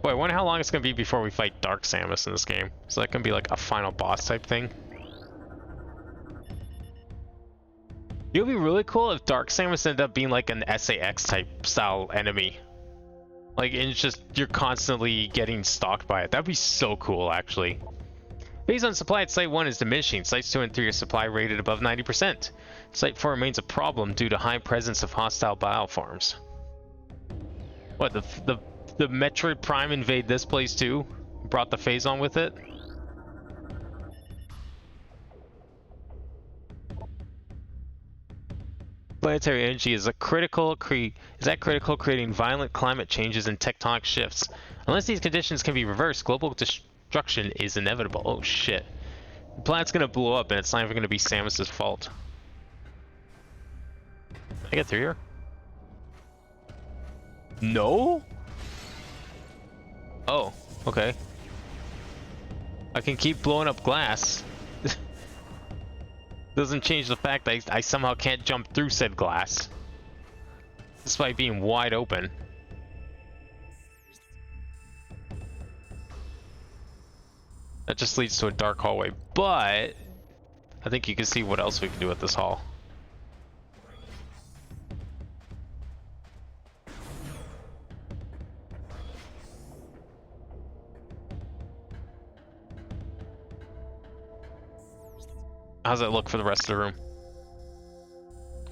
Boy, I wonder how long it's going to be before we fight Dark Samus in this game. So that can be like a final boss type thing. It would be really cool if Dark Samus ended up being like an SAX type style enemy. Like, it's just, you're constantly getting stalked by it. That'd be so cool, actually. Based on supply at Site 1 is diminishing. Sites 2 and 3 are supply rated above 90%. Site 4 remains a problem due to high presence of hostile bioforms. What, the Metroid Prime invade this place too? Brought the phase on with it? Planetary energy is critical, creating violent climate changes and tectonic shifts. Unless these conditions can be reversed, global destruction is inevitable. Oh shit. The planet's gonna blow up and it's not even gonna be Samus's fault. Can I get through here? No? Oh, okay. I can keep blowing up glass. Doesn't change the fact that I somehow can't jump through said glass. Despite being wide open. That just leads to a dark hallway, but I think you can see what else we can do with this hall. How's that look for the rest of the room?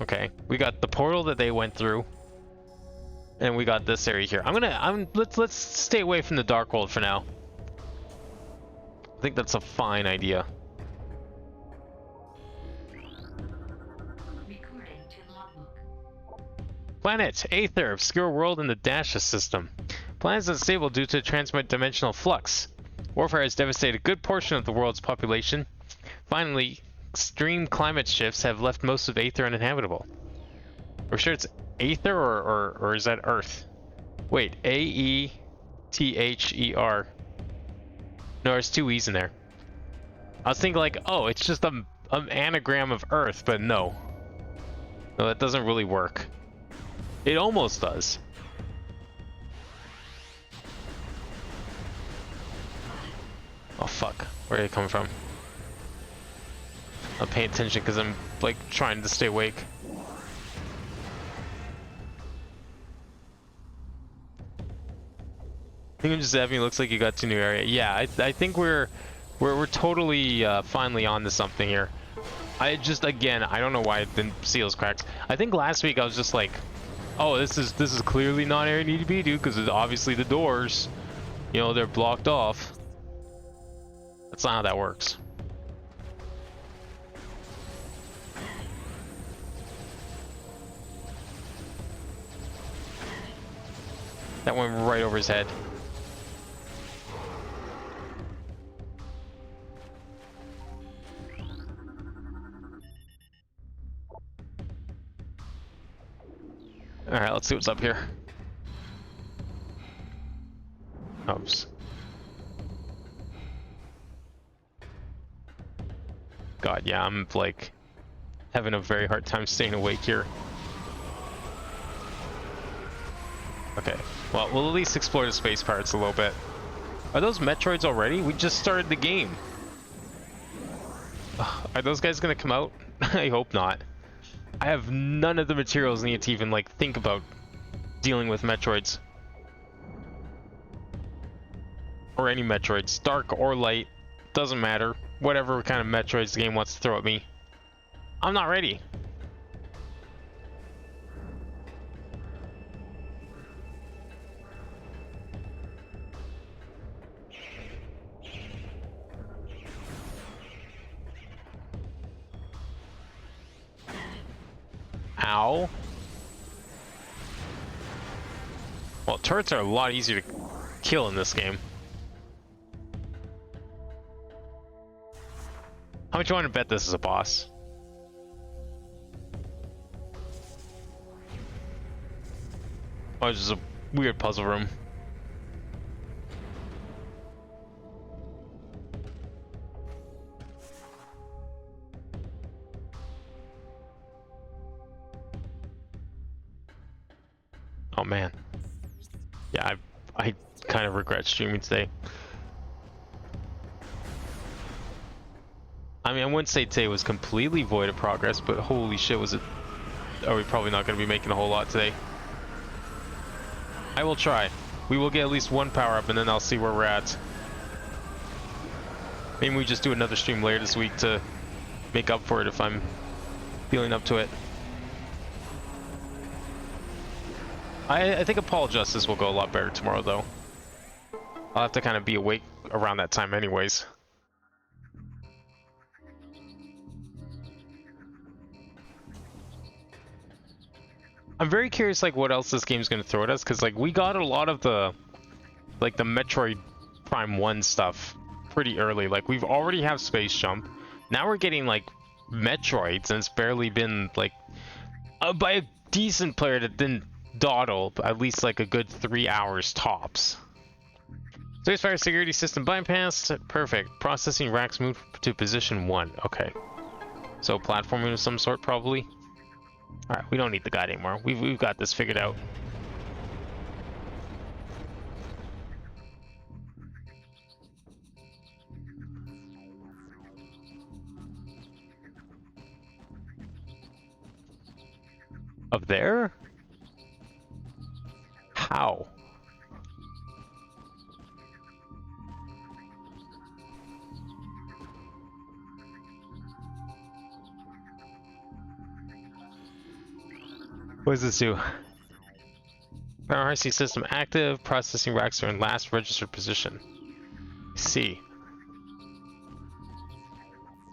Okay, we got the portal that they went through, and we got this area here. Let's stay away from the dark world for now. I think that's a fine idea. Planet Aether, obscure world in the Dasha system. Planet is unstable due to transdimensional flux. Warfare has devastated a good portion of the world's population. Finally, extreme climate shifts have left most of Aether uninhabitable. We're sure it's Aether or is that Earth? Wait, A-E-T-H-E-R. No, there's two E's in there. I was thinking like, oh, it's just an anagram of Earth, but no. No, that doesn't really work. It almost does. Oh fuck, where are you coming from? I'm paying attention because I'm like trying to stay awake. I think I'm just having. Looks like you got to new area. Yeah, I think we're totally finally on to something here. I just, again, I don't know why the seals cracked. I think last week I was just like, oh, this is clearly not area need to be, dude, because obviously the doors, you know, they're blocked off. That's not how that works. That went right over his head. Alright, let's see what's up here. Oops. god, yeah, I'm like having a very hard time staying awake here. Okay, well, we'll at least explore the space pirates a little bit. Are those Metroids already? We just started the game. Ugh, are those guys gonna come out? I hope not. I have none of the materials needed to even like think about dealing with Metroids. Or any Metroids, dark or light, doesn't matter. Whatever kind of Metroids the game wants to throw at me. I'm not ready. Ow. Well, turrets are a lot easier to kill in this game. How much you want to bet this is a boss? Oh, it's just a weird puzzle room. Oh man. Yeah, I kind of regret streaming today. I mean, I wouldn't say today was completely void of progress, but holy shit, was it... Are we probably not going to be making a whole lot today? I will try. We will get at least one power up, and then I'll see where we're at. Maybe we just do another stream later this week to make up for it if I'm feeling up to it. I think Apollo Justice will go a lot better tomorrow, though. I'll have to kind of be awake around that time anyways. I'm very curious, like, what else this game's gonna throw at us, because, like, we got a lot of the, like, the Metroid Prime 1 stuff pretty early. Like, we've already have Space Jump. Now we're getting, like, Metroids, and it's barely been, like, by a decent player that didn't dawdle at least, like, a good 3 hours tops. Space Fire security system bypassed. Perfect. Processing racks moved to position 1. Okay. So, platforming of some sort, probably. Alright, we don't need the guide anymore. We've got this figured out. Up there? How? What does this do? Power RC system active. Processing racks are in last registered position. See.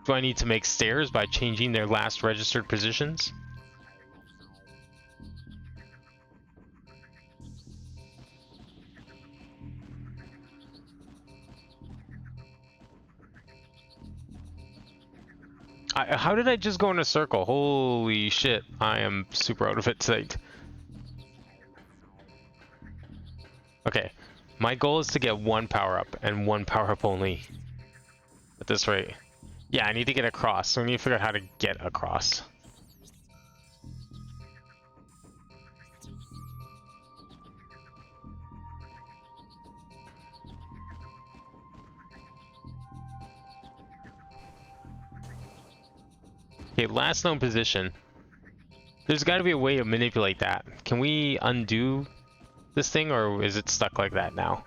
Do I need to make stairs by changing their last registered positions? How did I just go in a circle? Holy shit, I am super out of it tonight. Okay, my goal is to get one power up and one power up only at this rate. Yeah, I need to get across, so we need to figure out how to get across. Okay, last known position. There's got to be a way to manipulate that. Can we undo this thing, or is it stuck like that now?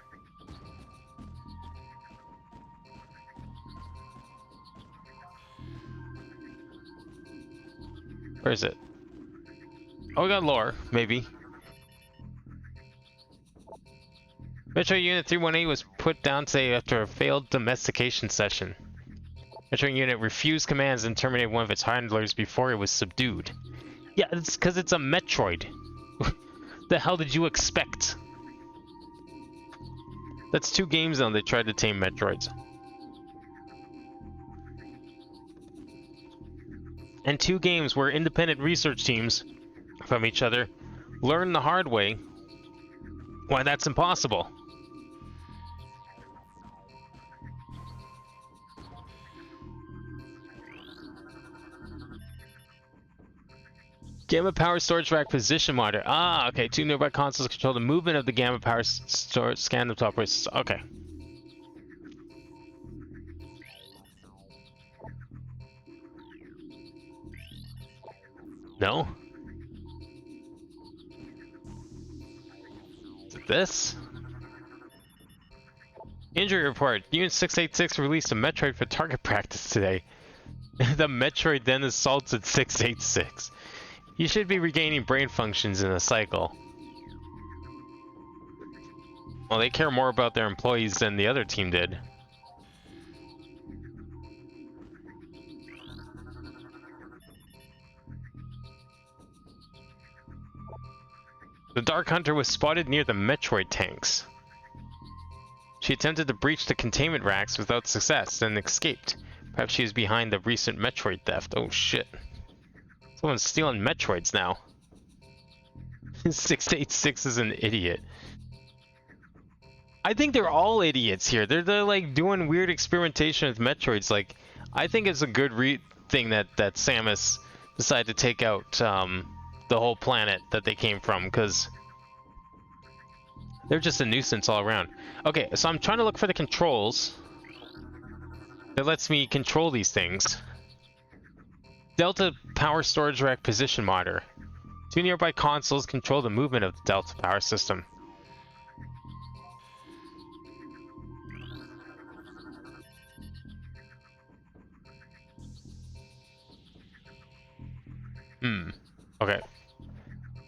Where is it? Oh, we got lore, maybe. Metroid Unit 318 was put down today after a failed domestication session. Metroid Unit refused commands and terminated one of its handlers before it was subdued. Yeah, it's because it's a Metroid. The hell did you expect? That's 2 games now they tried to tame Metroids. And 2 games where independent research teams from each other learn the hard way why that's impossible. Gamma power storage rack position monitor. Ah, okay. 2 nearby consoles control the movement of the gamma power storage scan the top races. Okay. No? Is it this? Injury report. Unit 686 released a Metroid for target practice today. The Metroid then assaulted 686. You should be regaining brain functions in a cycle. Well, they care more about their employees than the other team did. The Dark Hunter was spotted near the Metroid tanks. She attempted to breach the containment racks without success, then escaped. Perhaps she is behind the recent Metroid theft. Oh shit. Someone's stealing Metroids now. 686 is an idiot. I think they're all idiots here. They're like doing weird experimentation with Metroids. Like, I think it's a good thing that Samus decided to take out the whole planet that they came from, because they're just a nuisance all around. Okay, so I'm trying to look for the controls that lets me control these things. Delta power storage rack position monitor. 2 nearby consoles control the movement of the Delta power system. Okay.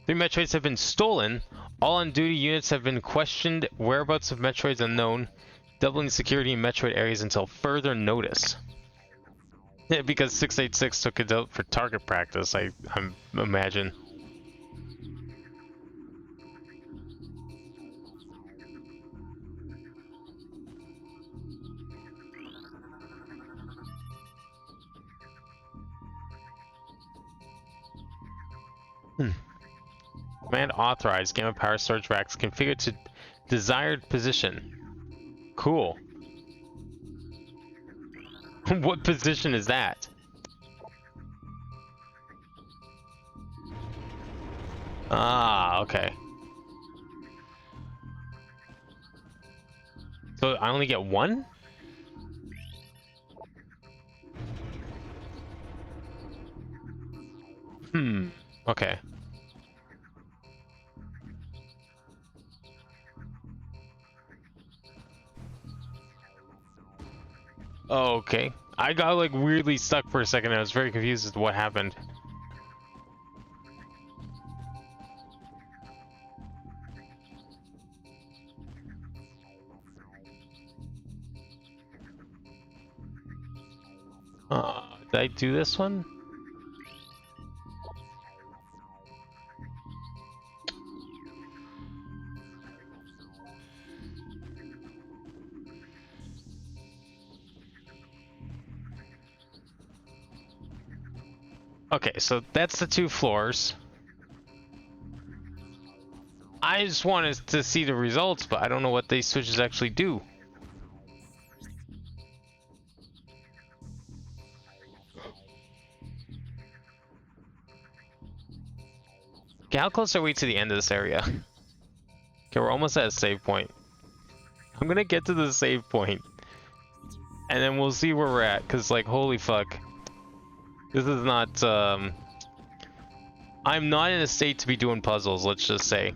3 Metroids have been stolen. All on-duty units have been questioned. Whereabouts of Metroids unknown. Doubling security in Metroid areas until further notice. Because 686 took it out for target practice, I imagine. Command authorized. Gamma power storage racks configured to desired position. Cool. What position is that? Ah, okay. So I only get one? Okay. Okay. I got like weirdly stuck for a second. I was very confused as to what happened. Did I do this one? Okay, so that's the 2 floors. I just wanted to see the results, but I don't know what these switches actually do. Okay, how close are we to the end of this area? Okay, we're almost at a save point. I'm gonna get to the save point, and then we'll see where we're at, because, like, holy fuck. This is not, I'm not in a state to be doing puzzles, let's just say.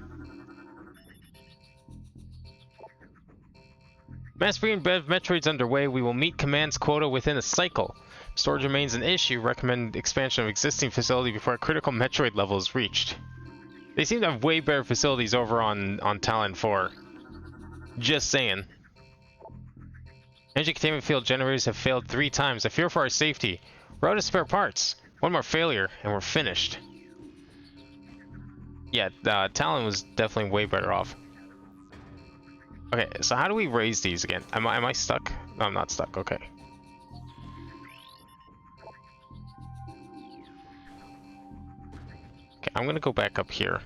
Mass breeding Metroids underway. We will meet command's quota within a cycle. Storage remains an issue. Recommend expansion of existing facility before a critical Metroid level is reached. They seem to have way better facilities over on Talon 4. Just saying. Energy containment field generators have failed 3 times. I fear for our safety. We're out of spare parts. One more failure, and we're finished. Yeah, Talon was definitely way better off. Okay, so how do we raise these again? Am I stuck? No, I'm not stuck. Okay. Okay, I'm gonna go back up here.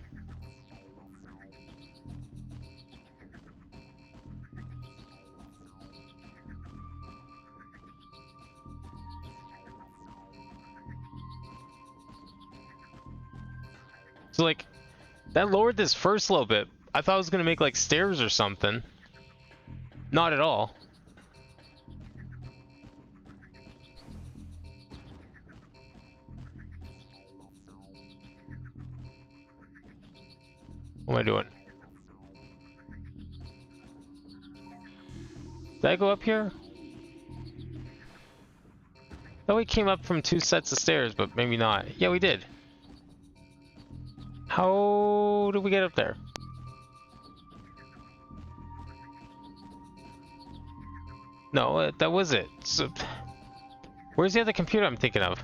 So like, that lowered this first little bit. I thought it was gonna make like stairs or something. Not at all. What am I doing? Did I go up here? Oh, we came up from 2 sets of stairs, but maybe not. Yeah, we did. How did we get up there? No, that was it. So, where's the other computer I'm thinking of?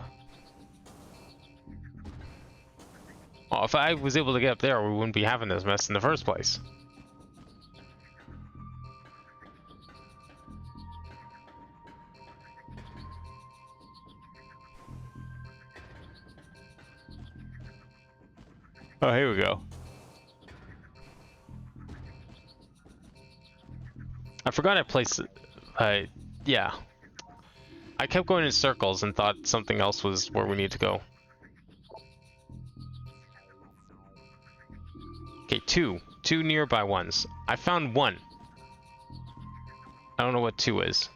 Oh, if I was able to get up there, we wouldn't be having this mess in the first place. Oh, here we go. I forgot I placed it. Yeah. I kept going in circles and thought something else was where we need to go. Okay, two nearby ones. I found 1. I don't know what 2 is.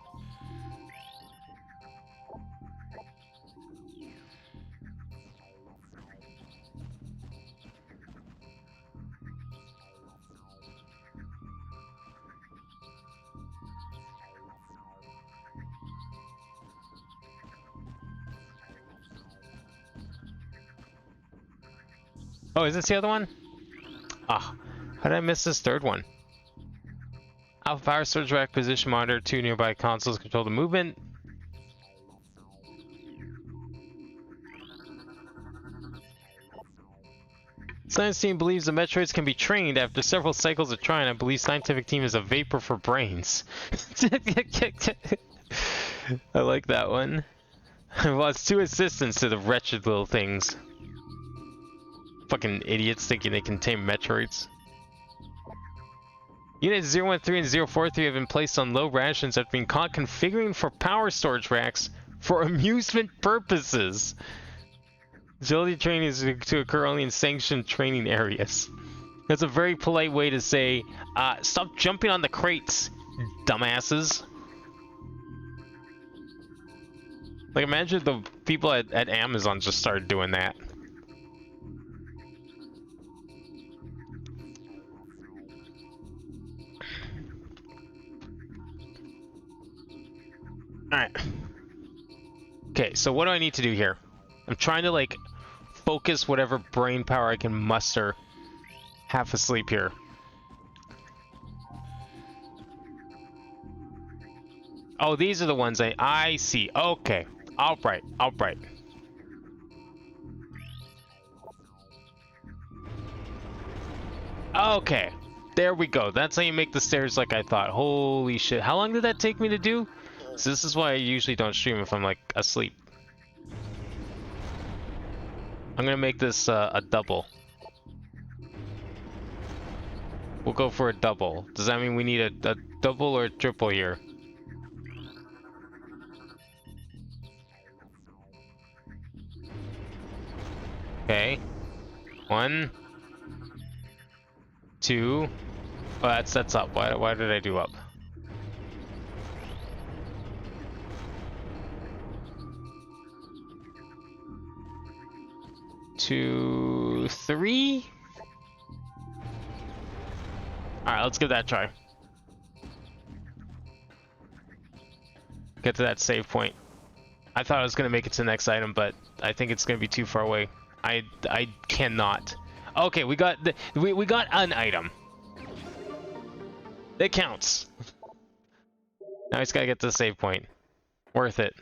Oh, is this the other one? Ah, how did I miss this third one? Alpha power surge rack position monitor. 2 nearby consoles control the movement. Science team believes the Metroids can be trained after several cycles of trying. I believe scientific team is a vapor for brains. I like that one. I've lost 2 assistants to the wretched little things. Fucking idiots thinking they can tame Metroids. Units 013 and 043 have been placed on low rations after being caught configuring for power storage racks for amusement purposes. Agility training is to occur only in sanctioned training areas. That's a very polite way to say, stop jumping on the crates, dumbasses. Like, imagine the people at Amazon just started doing that. Alright. Okay, so what do I need to do here? I'm trying to, like, focus whatever brain power I can muster half asleep here. Oh, these are the ones I see. Okay. Alright, alright. Okay. There we go. That's how you make the stairs like I thought. Holy shit. How long did that take me to do? So this is why I usually don't stream if I'm, like, asleep. I'm gonna make this a double. We'll go for a double. Does that mean we need a double or a triple here? Okay. 1, 2. Oh, that's up. Why did I do up? 2, 3. Alright, let's give that a try. Get to that save point. I thought I was gonna make it to the next item, but I think it's gonna be too far away. I cannot. Okay, we got we got an item. It counts. Now I just gotta get to the save point. Worth it.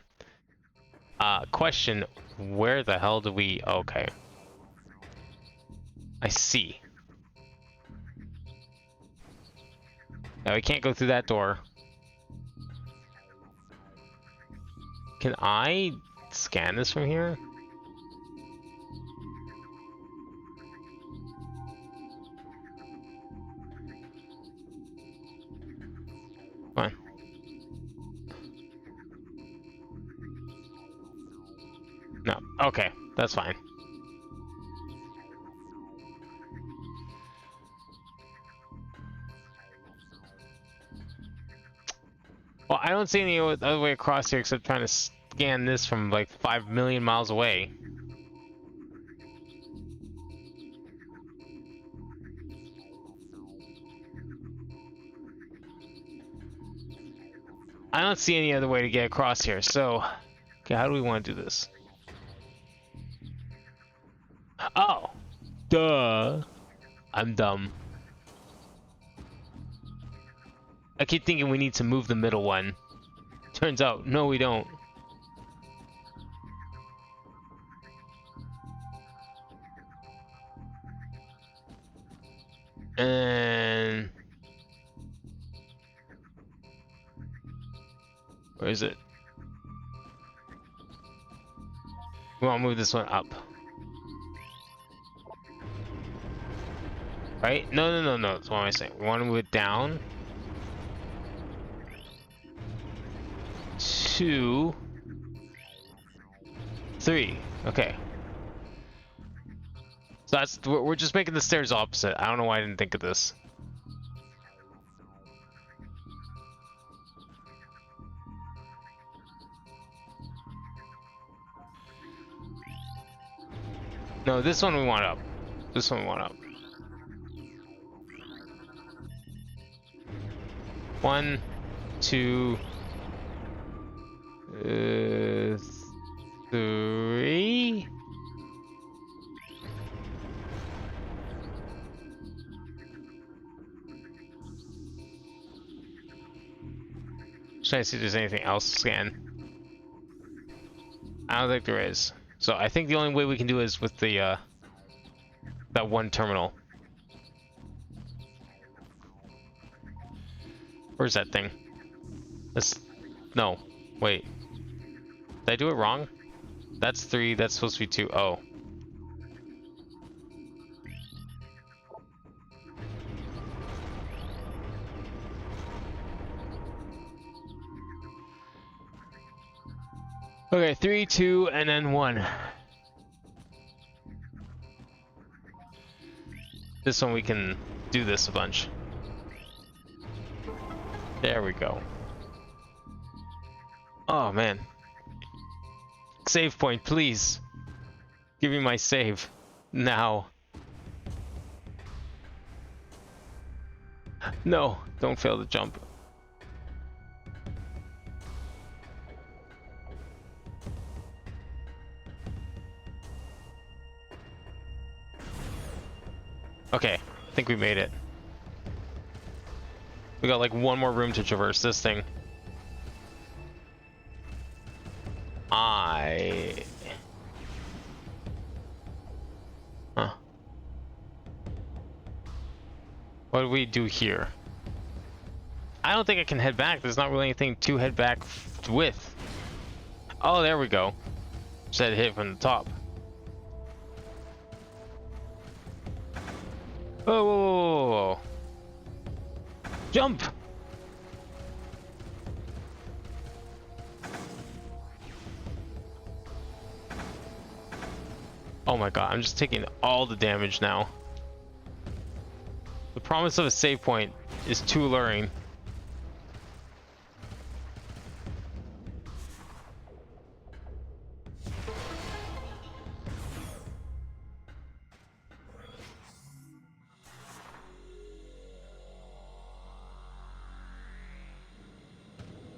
Question: where the hell do we? Okay. I see. Now we can't go through that door. Can I scan this from here? Come on. No. Okay, that's fine. Well, I don't see any other way across here except trying to scan this from like 5 million miles away. I don't see any other way to get across here, so... Okay, how do we want to do this? Oh! Duh! I'm dumb. I keep thinking we need to move the middle one. Turns out, no we don't. And... where is it? We want to move this one up. Right? No. That's what am I saying? We want to move it down. 2, 3. Okay. So that's we're just making the stairs opposite. I don't know why I didn't think of this. No, this one we want up. This one we want up. 1, 2, 3. Trying to see if there's anything else to scan. I don't think there is. So I think the only way we can do is with the that one terminal. Where's that thing? That's no. Wait. Did I do it wrong? That's 3. That's supposed to be 2. Oh. Okay, 3, 2, and then 1. This one we can do this a bunch. There we go. Oh man. Save point, please. Give me my save. Now. No, don't fail to jump. Okay, I think we made it. We got like one more room to traverse this thing. Huh. What do we do here? I don't think I can head back. There's not really anything to head back with. Oh, there we go. Said hit from the top. Whoa, whoa, whoa, whoa. Jump! Oh my god, I'm just taking all the damage now. The promise of a save point is too alluring.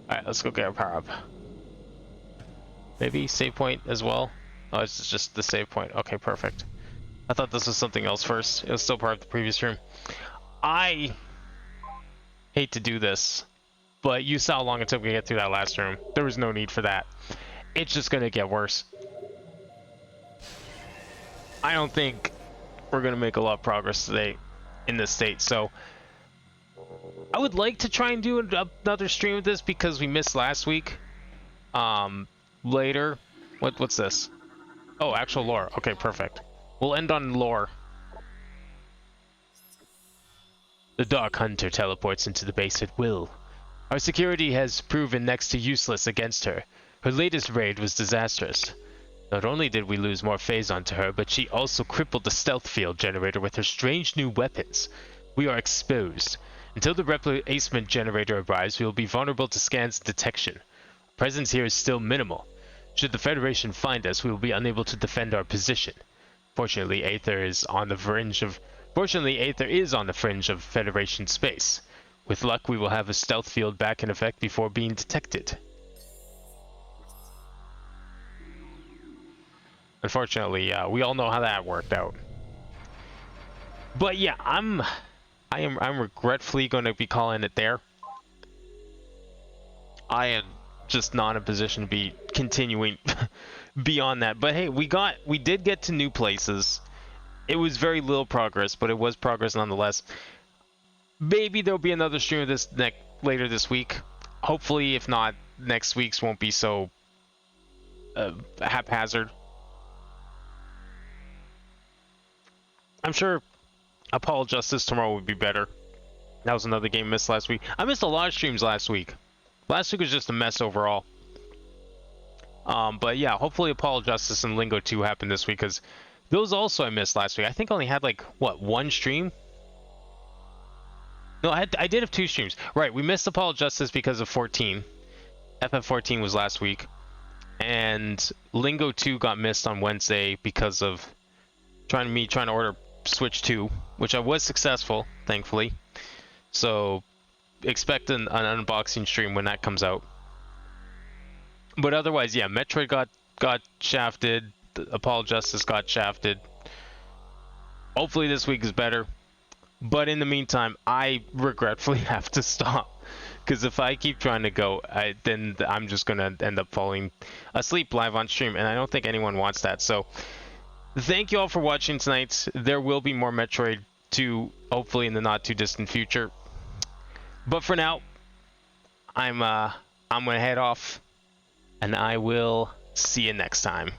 Alright, let's go get our power up. Maybe save point as well? Oh, it's just the save point. Okay, perfect. I thought this was something else first. It was still part of the previous room. I hate to do this, but you saw how long it took me to get through that last room. There was no need for that. It's just gonna get worse. I don't think we're gonna make a lot of progress today in this state, so I would like to try and do another stream of this because we missed last week. Later. What's this? Oh, actual lore. Okay, perfect. We'll end on lore. The Dark Hunter teleports into the base at will. Our security has proven next to useless against her. Her latest raid was disastrous. Not only did we lose more phazon to her, but she also crippled the stealth field generator with her strange new weapons. We are exposed, Until the replacement generator arrives, we will be vulnerable to scans and detection. Presence here is still minimal. Should the Federation find us, we will be unable to defend our position. Fortunately, Aether is on the fringe of Federation space. With luck, we will have a stealth field back in effect before being detected. Unfortunately, we all know how that worked out. But yeah, I'm regretfully going to be calling it there. I am just not in a position to be continuing beyond that. But hey, we did get to new places. It was very little progress, but it was progress nonetheless. Maybe there'll be another stream of this later this week. Hopefully, if not, next week's won't be so haphazard. I'm sure Apollo Justice tomorrow would be better. That was another game missed last week. I missed a lot of streams last week. Last week was just a mess overall. But yeah, hopefully Apollo Justice and Lingo 2 happen this week, because those also I missed last week. I think I only had like, what, one stream? No, I did have two streams. Right, we missed Apollo Justice because of 14. FF14 was last week. And Lingo 2 got missed on Wednesday because of trying to order Switch 2, which I was successful, thankfully. So expect an unboxing stream when that comes out. But otherwise, yeah, Metroid got shafted. Apollo Justice got shafted. Hopefully this week is better. But in the meantime, I regretfully have to stop. Because if I keep trying to go, then I'm just going to end up falling asleep live on stream. And I don't think anyone wants that. So thank you all for watching tonight. There will be more Metroid 2, hopefully in the not too distant future. But for now, I'm going to head off. And I will see you next time.